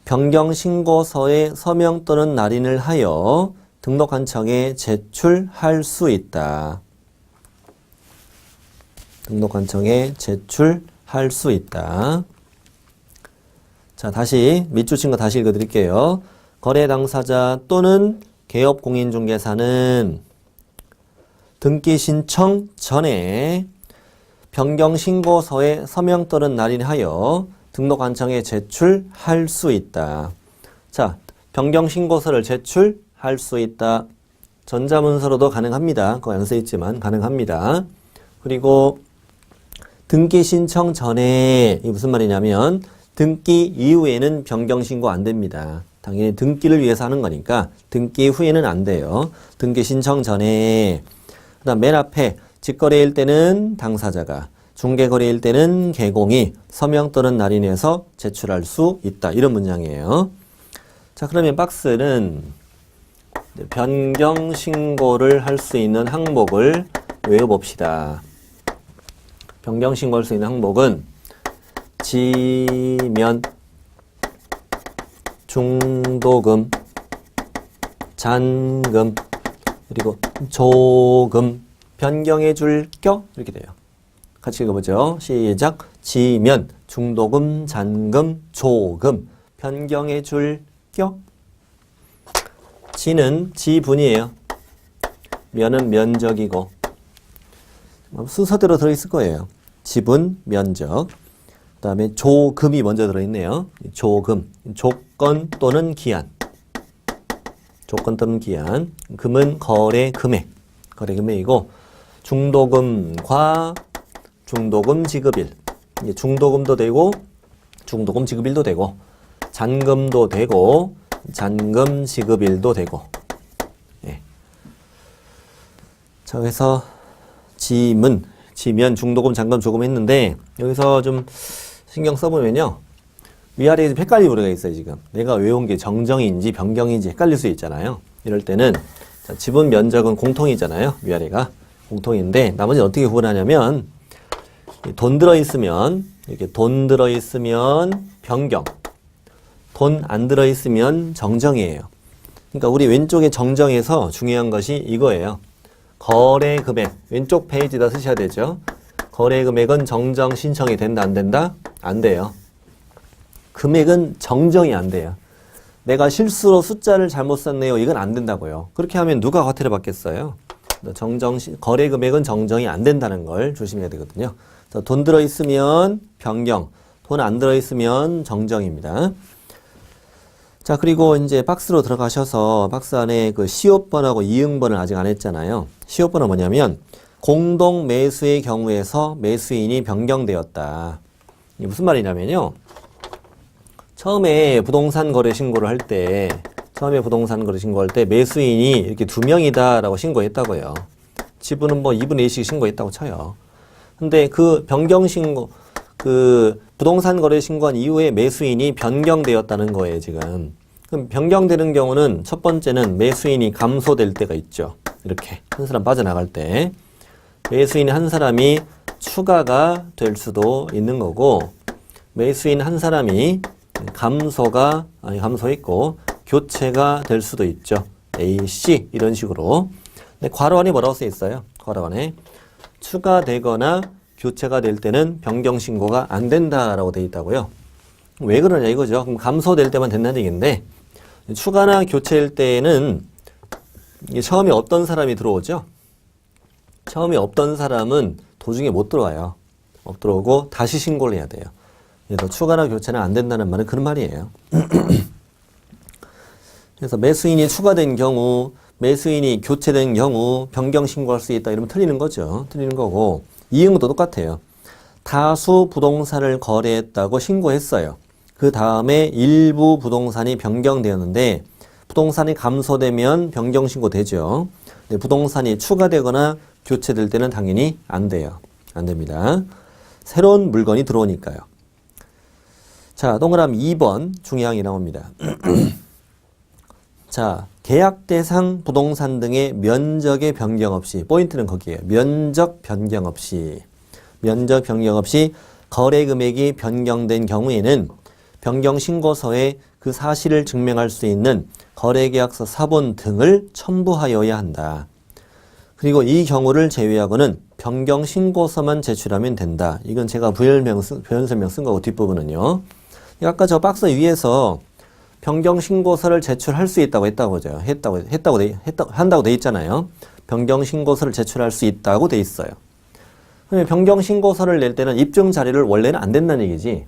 [SPEAKER 1] 변경 신고서에 서명 또는 날인을 하여 등록관청에 제출할 수 있다. 등록관청에 제출할 수 있다. 자, 다시 밑줄 친 거 다시 읽어드릴게요. 거래 당사자 또는 개업 공인중개사는 등기 신청 전에 변경 신고서에 서명 또는 날인하여 등록관청에 제출할 수 있다. 자, 변경 신고서를 제출할 수 있다. 전자문서로도 가능합니다. 그거 안 써있지만 가능합니다. 그리고 등기 신청 전에 이게 무슨 말이냐면 등기 이후에는 변경 신고 안 됩니다. 당연히 등기를 위해서 하는 거니까 등기 후에는 안 돼요. 등기 신청 전에. 그다음 맨 앞에 직거래일 때는 당사자가, 중개거래일 때는 개공이 서명 또는 날인해서 제출할 수 있다. 이런 문장이에요. 자, 그러면 박스는 변경 신고를 할 수 있는 항목을 외워봅시다. 변경 신고할 수 있는 항목은 지면, 중도금, 잔금, 그리고 조금, 변경해 줄 겨? 이렇게 돼요. 같이 읽어보죠. 시작. 지면, 중도금, 잔금, 조금, 변경해 줄 겨? 지는 지분이에요. 면은 면적이고, 순서대로 들어있을 거예요. 지분, 면적. 그 다음에 조금이 먼저 들어있네요. 조금, 조건 또는 기한. 조건 또는 기한. 금은 거래 금액. 거래 금액이고, 중도금과 중도금 지급일. 중도금도 되고, 중도금 지급일도 되고, 잔금도 되고, 잔금 지급일도 되고. 예. 자, 그래서 지문, 지면, 중도금, 잔금, 조금 했는데, 여기서 좀 신경 써보면요. 위아래에 헷갈리는 부분이 있어요, 지금. 내가 외운 게 정정인지 변경인지 헷갈릴 수 있잖아요. 이럴 때는, 자, 지분 면적은 공통이잖아요. 위아래가. 공통인데, 나머지는 어떻게 구분하냐면, 돈 들어있으면, 이렇게 돈 들어있으면 변경. 돈 안 들어있으면 정정이에요. 그러니까 우리 왼쪽에 정정에서 중요한 것이 이거예요. 거래 금액. 왼쪽 페이지에다 쓰셔야 되죠. 거래 금액은 정정 신청이 된다, 안 된다? 안 돼요. 금액은 정정이 안 돼요. 내가 실수로 숫자를 잘못 썼네요. 이건 안 된다고요. 그렇게 하면 누가 과태료 받겠어요? 거래 금액은 정정이 안 된다는 걸 조심해야 되거든요. 돈 들어있으면 변경, 돈 안 들어있으면 정정입니다. 자, 그리고 이제 박스로 들어가셔서 박스 안에 그 시효번하고 이응번을 아직 안 했잖아요. 시효번은 뭐냐면 공동 매수의 경우에서 매수인이 변경되었다. 이게 무슨 말이냐면요. 처음에 부동산 거래 신고를 할 때, 매수인이 이렇게 2명이다라고 신고했다고요. 지분은 뭐 2분의 1씩 신고했다고 쳐요. 근데 그 변경 신고, 그 부동산 거래 신고한 이후에 매수인이 변경되었다는 거예요, 지금. 그럼 변경되는 경우는 첫 번째는 매수인이 감소될 때가 있죠. 이렇게. 한 사람 빠져나갈 때. 매수인 한 사람이 추가가 될 수도 있는 거고, 매수인 한 사람이 감소했고, 교체가 될 수도 있죠. A, C, 이런 식으로. 근데 괄호 안에 뭐라고 써 있어요? 괄호 안에. 추가되거나 교체가 될 때는 변경 신고가 안 된다라고 돼 있다고요. 왜 그러냐 이거죠. 그럼 감소될 때만 된다는 얘기인데, 추가나 교체일 때는 처음에 없던 사람이 들어오죠. 처음에 없던 사람은 도중에 못 들어와요. 못 들어오고 다시 신고를 해야 돼요. 그래서 추가나 교체는 안 된다는 말은 그런 말이에요. 그래서 매수인이 추가된 경우, 매수인이 교체된 경우 변경 신고할 수 있다 이러면 틀리는 거죠. 틀리는 거고, 이응도 똑같아요. 다수 부동산을 거래했다고 신고했어요. 그 다음에 일부 부동산이 변경되었는데 부동산이 감소되면 변경 신고되죠. 근데 부동산이 추가되거나 교체될 때는 당연히 안 돼요. 안 됩니다. 새로운 물건이 들어오니까요. 자, 동그라미 2번 중요한 게 나옵니다. 자, 계약 대상 부동산 등의 면적의 변경 없이, 포인트는 거기에요. 면적 변경 없이 거래 금액이 변경된 경우에는 변경신고서에 그 사실을 증명할 수 있는 거래계약서 사본 등을 첨부하여야 한다. 그리고 이 경우를 제외하고는 변경신고서만 제출하면 된다. 이건 제가 부연 설명 쓴 거고 뒷부분은요. 아까 저 박스 위에서 변경신고서를 제출할 수 있다고 했다고죠. 한다고 돼 있잖아요. 변경신고서를 제출할 수 있다고 돼 있어요. 그러면 변경신고서를 낼 때는 입증 자료를 원래는 안 된다는 얘기지.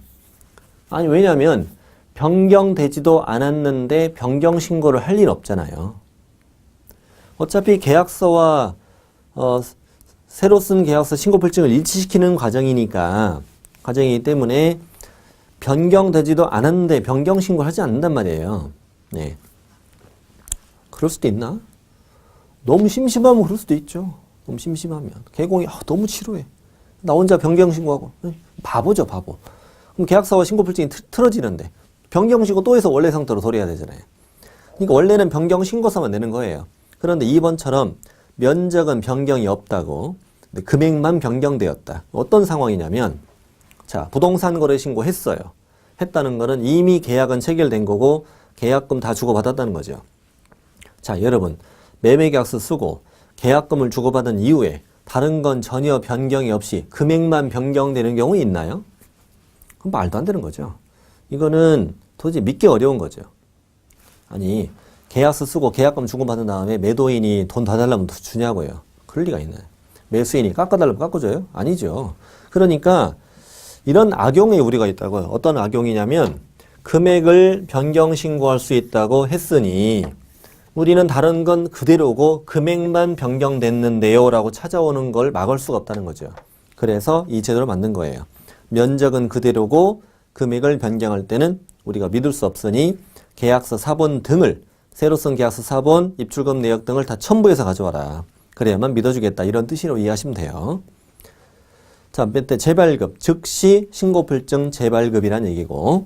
[SPEAKER 1] 아니, 왜냐면 변경되지도 않았는데 변경신고를 할 일 없잖아요. 어차피 계약서와 새로 쓴 계약서 신고필증을 일치시키는 과정이기 때문에 변경되지도 않았는데 변경신고를 하지 않는단 말이에요. 네. 그럴 수도 있나? 너무 심심하면 그럴 수도 있죠. 너무 심심하면. 개공이 너무 지루해. 나 혼자 변경신고하고. 바보죠, 바보. 그럼 계약서와 신고필증이 틀어지는데 변경신고 또 해서 원래 상태로 돌려야 되잖아요. 그러니까 원래는 변경신고서만 내는 거예요. 그런데 2번처럼 면적은 변경이 없다고, 근데 금액만 변경되었다. 어떤 상황이냐면, 자, 부동산 거래 신고 했어요. 했다는 거는 이미 계약은 체결된 거고 계약금 다 주고받았다는 거죠. 자, 여러분, 매매계약서 쓰고 계약금을 주고받은 이후에 다른 건 전혀 변경이 없이 금액만 변경되는 경우 있나요? 그건 말도 안 되는 거죠. 이거는 도저히 믿기 어려운 거죠. 아니, 계약서 쓰고 계약금 주고받은 다음에 매도인이 돈 더 달라면 더 주냐고요. 그럴 리가 있나요? 매수인이 깎아달라면 깎아줘요? 아니죠. 그러니까 이런 악용의 우리가 있다고요. 어떤 악용이냐면 금액을 변경 신고할 수 있다고 했으니 우리는 다른 건 그대로고 금액만 변경됐는데요 라고 찾아오는 걸 막을 수가 없다는 거죠. 그래서 이 제도를 만든 거예요. 면적은 그대로고 금액을 변경할 때는 우리가 믿을 수 없으니 계약서 사본 등을, 새로 쓴 계약서 사본, 입출금 내역 등을 다 첨부해서 가져와라. 그래야만 믿어주겠다. 이런 뜻으로 이해하시면 돼요. 자, 밑에 재발급, 즉시 신고필증 재발급이란 얘기고,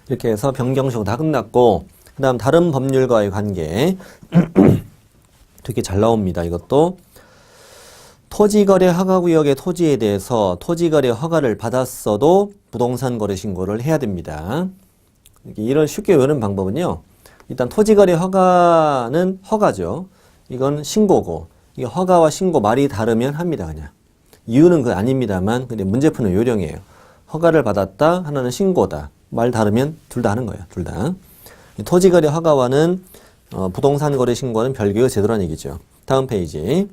[SPEAKER 1] 이렇게 해서 변경신고 다 끝났고, 그 다음 다른 법률과의 관계 되게 잘 나옵니다. 이것도 토지거래 허가구역의 토지에 대해서 토지거래 허가를 받았어도 부동산 거래 신고를 해야 됩니다. 이런 쉽게 외우는 방법은요, 일단 토지거래 허가는 허가죠. 이건 신고고, 이게 허가와 신고 말이 다르면 합니다. 그냥 이유는 그 아닙니다만, 근데 문제 푸는 요령이에요. 허가를 받았다, 하나는 신고다. 말 다르면 둘 다 하는 거예요. 둘 다. 토지거래 허가와는 부동산 거래 신고는 별개의 제도라는 얘기죠. 다음 페이지.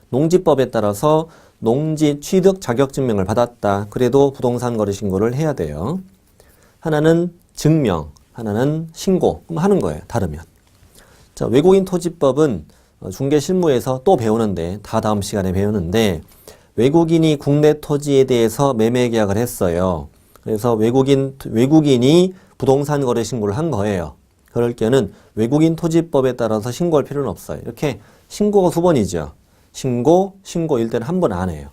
[SPEAKER 1] 농지법에 따라서 농지 취득 자격증명을 받았다. 그래도 부동산 거래 신고를 해야 돼요. 하나는 증명, 하나는 신고. 그럼 하는 거예요. 다르면. 자, 외국인 토지법은 중개 실무에서 또 배우는데, 다 다음 시간에 배우는데, 외국인이 국내 토지에 대해서 매매 계약을 했어요. 그래서 외국인이 부동산 거래 신고를 한 거예요. 그럴 경우는 외국인 토지법에 따라서 신고할 필요는 없어요. 이렇게 신고가 두 번이죠. 신고일 때는 한 번 안 해요.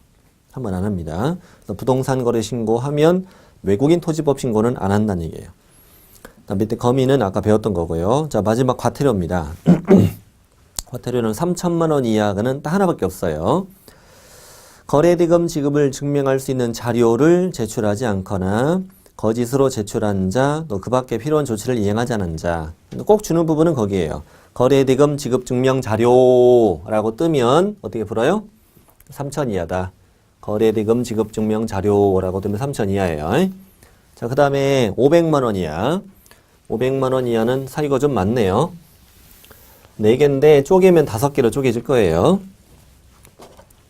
[SPEAKER 1] 한 번 안 합니다. 그래서 부동산 거래 신고하면 외국인 토지법 신고는 안 한다는 얘기예요. 밑에 거미는 아까 배웠던 거고요. 자, 마지막 과태료입니다. 과태료는 3천만 원 이하는 딱 하나밖에 없어요. 거래대금 지급을 증명할 수 있는 자료를 제출하지 않거나 거짓으로 제출한 자, 또 그 밖에 필요한 조치를 이행하지 않은 자. 꼭 주는 부분은 거기에요. 거래대금 지급 증명 자료라고 뜨면 어떻게 풀어요? 3천 이하다. 거래대금 지급 증명 자료라고 뜨면 3천 이하예요. 자, 그 다음에 500만 원 이하. 500만 원 이하는 사유가 좀 많네요. 4개인데 쪼개면 5개로 쪼개질 거예요.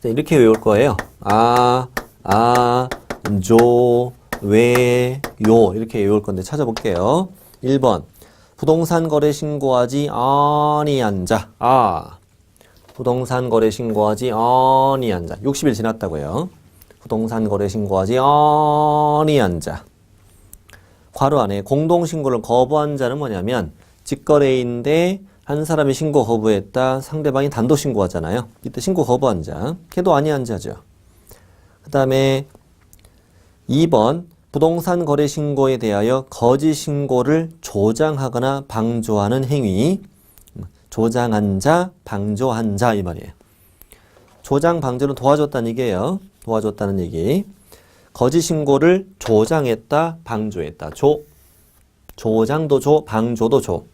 [SPEAKER 1] 자, 이렇게 외울 거예요. 요 이렇게 외울 건데 찾아볼게요. 1번 부동산 거래 신고하지 아니한 자. 부동산 거래 신고하지 아니한 자. 60일 지났다고요. 부동산 거래 신고하지 아니한 자. 괄호 안에 공동신고를 거부한 자는 뭐냐면 직거래인데 한 사람이 신고 거부했다. 상대방이 단독 신고하잖아요. 이때 신고 거부한 자. 걔도 아니한 자죠. 그 다음에 2번 부동산 거래 신고에 대하여 거짓 신고를 조장하거나 방조하는 행위. 조장한 자, 방조한 자 이 말이에요. 조장, 방조는 도와줬다는 얘기예요. 도와줬다는 얘기. 거짓 신고를 조장했다, 방조했다. 조장도 조, 방조도 조.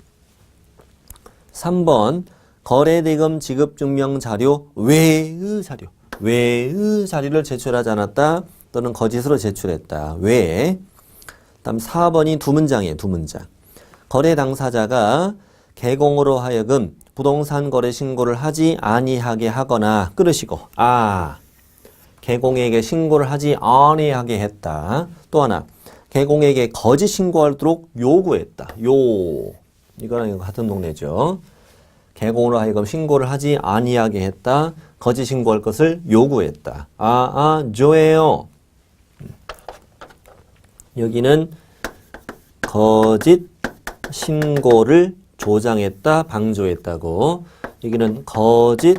[SPEAKER 1] 3번 거래대금 지급증명 자료 외의 자료. 외의 자료를 제출하지 않았다 또는 거짓으로 제출했다. 외에. 다음 4번이 두 문장이에요. 두 문장. 거래 당사자가 개공으로 하여금 부동산 거래 신고를 하지 아니하게 하거나 끌으시고 개공에게 신고를 하지 아니하게 했다. 또 하나 개공에게 거짓 신고하도록 요구했다. 이거랑 이거 같은 동네죠. 개공으로 하여금 신고를 하지 아니하게 했다. 거짓 신고할 것을 요구했다. 조예요. 여기는 거짓 신고를 조장했다, 방조했다고. 여기는 거짓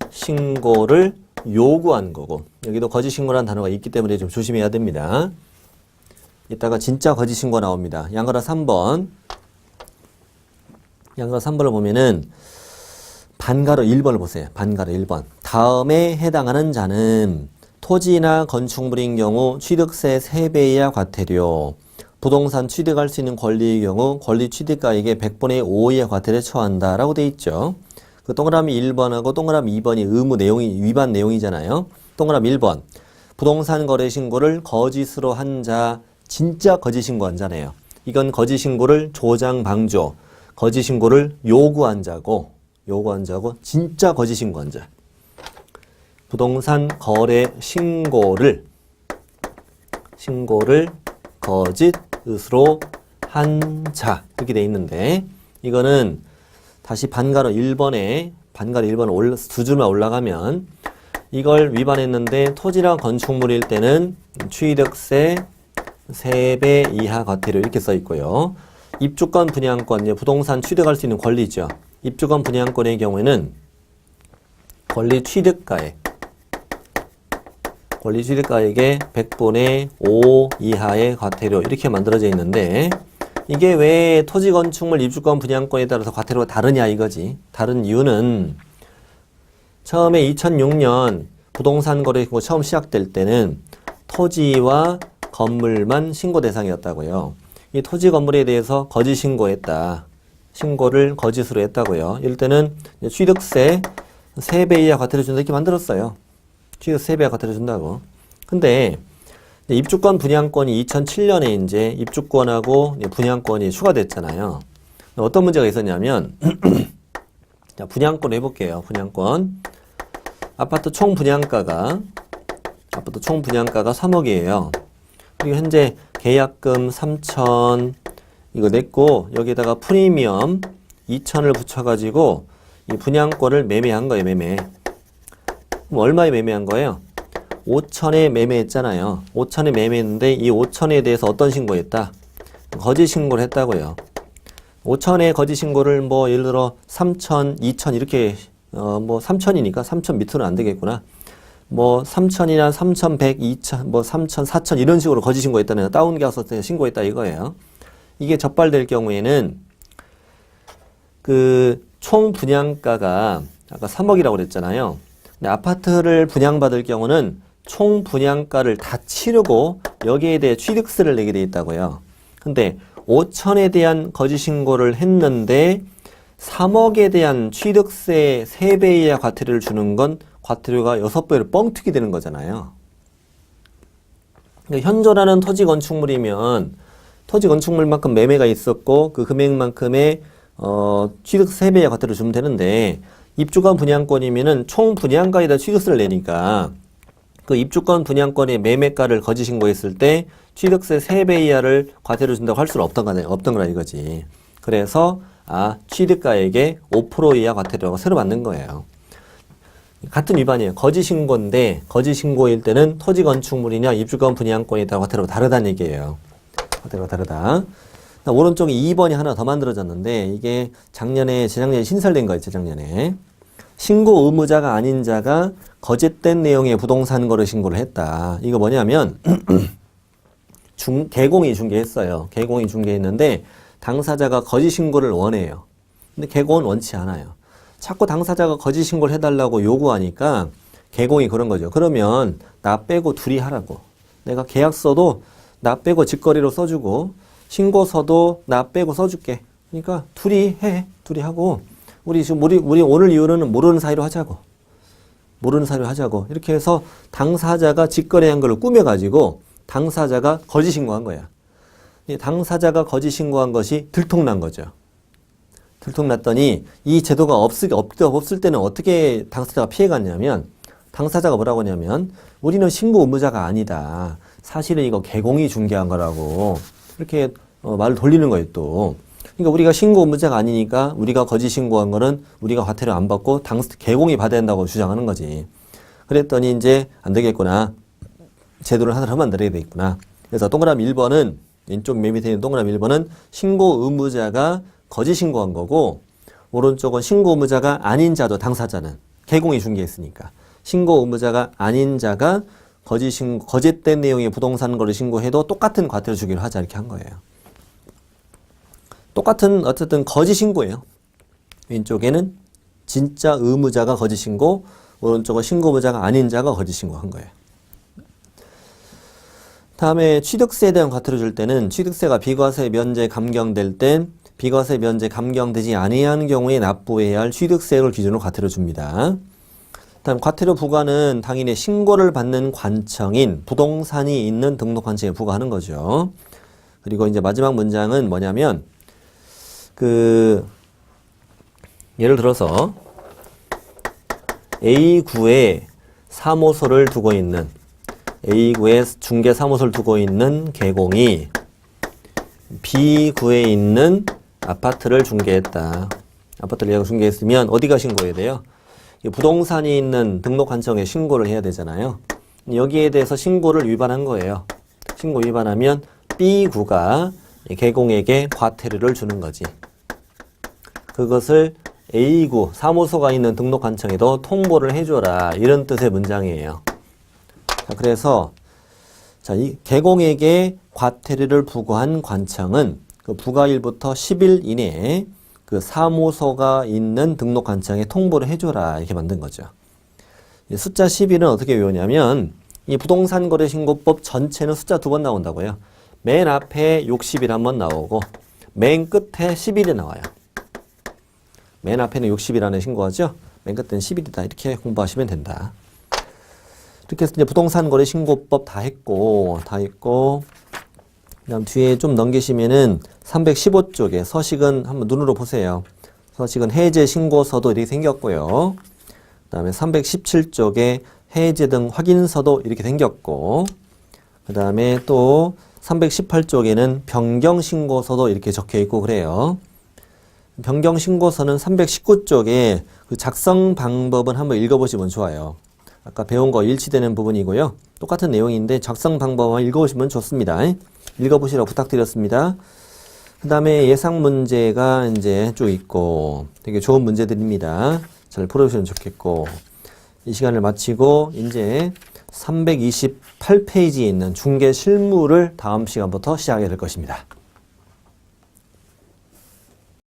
[SPEAKER 1] 신고를 요구한 거고. 여기도 거짓 신고라는 단어가 있기 때문에 좀 조심해야 됩니다. 이따가 진짜 거짓 신고 나옵니다. 양가라 3번. 양가라 3번을 보면은 반가로 1번을 보세요. 반가로 1번. 다음에 해당하는 자는 토지나 건축물인 경우 취득세 3배 이하 과태료, 부동산 취득할 수 있는 권리의 경우 권리 취득가액의 100분의 5 이하 과태료에 처한다 라고 돼 있죠. 그 동그라미 1번하고 동그라미 2번이 의무 내용이 위반 내용이잖아요. 동그라미 1번. 부동산 거래 신고를 거짓으로 한 자, 진짜 거짓 신고한 자네요. 이건 거짓 신고를 조장 방조, 거짓 신고를 요구한 자고 진짜 거짓 신고한 자. 부동산 거래 신고를 거짓으로 한 자 이렇게 돼 있는데 이거는 다시 반가로 1번에 두 줄만 올라가면 이걸 위반했는데 토지랑 건축물일 때는 취득세 3배 이하 과태료 이렇게 써 있고요. 입주권 분양권, 부동산 취득할 수 있는 권리죠. 입주권 분양권의 경우에는 권리 취득가액의 100분의 5 이하의 과태료 이렇게 만들어져 있는데 이게 왜 토지 건축물 입주권 분양권에 따라서 과태료가 다르냐 이거지. 다른 이유는 처음에 2006년 부동산 거래 신고 처음 시작될 때는 토지와 건물만 신고 대상이었다고요. 이 토지 건물에 대해서 거짓 신고했다. 신고를 거짓으로 했다고요. 이럴 때는 취득세 3배 이하 과태료 준다 이렇게 만들었어요. 취득세 3배 이하 과태료 준다고. 근데 입주권 분양권이 2007년에 이제 입주권하고 분양권이 추가됐잖아요. 어떤 문제가 있었냐면 자, 분양권 해볼게요. 분양권. 아파트 총 분양가가 3억이에요. 그리고 현재 계약금 3천 이거 냈고 여기다가 프리미엄 2천을 붙여가지고 이 분양권을 매매한 거예요. 매매. 그럼 얼마에 매매한 거예요? 5천에 매매했잖아요. 5천에 매매했는데 이 5천에 대해서 어떤 신고했다? 거짓 신고를 했다고요. 5천에 거짓 신고를 뭐 예를 들어 3천, 2천 이렇게 3천이니까 3천 밑으로는 안 되겠구나. 3천이나 3,100, 2천, 3천, 4천 이런 식으로 거짓 신고했다는 다운가서 신고했다 이거예요. 이게 적발될 경우에는 그 총 분양가가 아까 3억이라고 그랬잖아요. 근데 아파트를 분양받을 경우는 총 분양가를 다 치르고 여기에 대해 취득세를 내게 돼 있다고요. 근데 5천에 대한 거짓 신고를 했는데 3억에 대한 취득세 3배 이하 과태료를 주는 건 과태료가 6배로 뻥튀기 되는 거잖아요. 그러니까 현존하는 토지 건축물이면 토지 건축물만큼 매매가 있었고 그 금액만큼의 취득세 3배 이하 과태료를 주면 되는데 입주권 분양권이면은 총 분양가에다 취득세를 내니까 그 입주권 분양권의 매매가를 거짓 신고했을 때 취득세 3배 이하를 과태료 준다고 할 수는 없던 거라 이거지. 그래서 취득가액의 5% 이하 과태료가 새로 받는 거예요. 같은 위반이에요. 거짓 신고인데 거짓 신고일 때는 토지 건축물이냐 입주권 분양권에 따라 과태료가 다르다는 얘기예요. 과태료가 다르다. 오른쪽에 2번이 하나 더 만들어졌는데 이게 재작년에 신설된 거 있죠. 재작년에. 신고 의무자가 아닌 자가 거짓된 내용의 부동산 거래 신고를 했다. 이거 뭐냐면 개공이 중개했어요. 개공이 중개했는데 당사자가 거짓 신고를 원해요. 근데 개공은 원치 않아요. 자꾸 당사자가 거짓 신고를 해달라고 요구하니까 개공이 그런 거죠. 그러면 나 빼고 둘이 하라고. 내가 계약서도 나 빼고 직거래로 써주고 신고서도 나 빼고 써줄게. 그러니까 둘이 해. 둘이 하고 우리 오늘 이후로는 모르는 사이로 하자고. 모르는 사이로 하자고. 이렇게 해서 당사자가 직거래한 걸 꾸며가지고 당사자가 거짓 신고한 거야. 이 당사자가 거짓 신고한 것이 들통난 거죠. 들통났더니 이 제도가 없을 때는 어떻게 당사자가 피해갔냐면 당사자가 뭐라고 하냐면 우리는 신고 의무자가 아니다. 사실은 이거 개공이 중개한 거라고. 이렇게 말을 돌리는 거예요 또. 그러니까 우리가 신고 의무자가 아니니까 우리가 거짓 신고한 거는 우리가 과태료 안 받고 개공이 받아야 된다고 주장하는 거지. 그랬더니 이제 안 되겠구나. 제도를 하나로 만들어야 되겠구나. 그래서 동그라미 1번은 왼쪽 맨 밑에 있는 동그라미 1번은 신고 의무자가 거짓 신고한 거고 오른쪽은 신고 의무자가 아닌 자도 당사자는 개공이 중개했으니까 신고 의무자가 아닌 자가 거짓된 내용의 부동산 거래 신고해도 똑같은 과태료 주기로 하자 이렇게 한 거예요. 똑같은 어쨌든 거짓 신고예요. 왼쪽에는 진짜 의무자가 거짓 신고, 오른쪽은 신고 의무자가 아닌 자가 거짓 신고한 거예요. 다음에 취득세에 대한 과태료 줄 때는 취득세가 비과세 면제 감경될 땐 비과세 면제 감경되지 아니한 경우에 납부해야 할 취득세액을 기준으로 과태료 줍니다. 다음 과태료 부과는 당인의 신고를 받는 관청인 부동산이 있는 등록 관청에 부과하는 거죠. 그리고 이제 마지막 문장은 뭐냐면 예를 들어서 A구에 사무소를 두고 있는 A구에 중개 사무소를 두고 있는 개공이 B구에 있는 아파트를 중개했다. 아파트를 중개했으면 어디가 신고해야 돼요? 부동산이 있는 등록관청에 신고를 해야 되잖아요. 여기에 대해서 신고를 위반한 거예요. 신고 위반하면 B구가 개공에게 과태료를 주는 거지. 그것을 A구 사무소가 있는 등록관청에도 통보를 해줘라. 이런 뜻의 문장이에요. 자, 그래서 이 개공에게 과태료를 부과한 관청은 그 부과일부터 10일 이내에 그 사무소가 있는 등록관청에 통보를 해줘라 이렇게 만든 거죠. 숫자 11은 어떻게 외우냐면 이 부동산거래신고법 전체는 숫자 2번 나온다고요. 맨 앞에 60일 한번 나오고 맨 끝에 10일이 나와요. 맨 앞에는 60일 안에 신고하죠. 맨 끝에는 10일이다 이렇게 공부하시면 된다. 이렇게 해서 이제 부동산거래신고법 다 했고 그다음 뒤에 좀 넘기시면은 315쪽에 서식은 한번 눈으로 보세요. 서식은 해제 신고서도 이렇게 생겼고요. 그다음에 317쪽에 해제 등 확인서도 이렇게 생겼고 그다음에 또 318쪽에는 변경 신고서도 이렇게 적혀 있고 그래요. 변경 신고서는 319쪽에 그 작성 방법은 한번 읽어보시면 좋아요. 아까 배운 거 일치되는 부분이고요. 똑같은 내용인데 작성 방법만 읽어보시면 좋습니다. 읽어보시라고 부탁드렸습니다. 그 다음에 예상 문제가 이제 쭉 있고 되게 좋은 문제들입니다. 잘 풀어주시면 좋겠고 이 시간을 마치고 이제 328페이지에 있는 중개 실무를 다음 시간부터 시작하게 될 것입니다.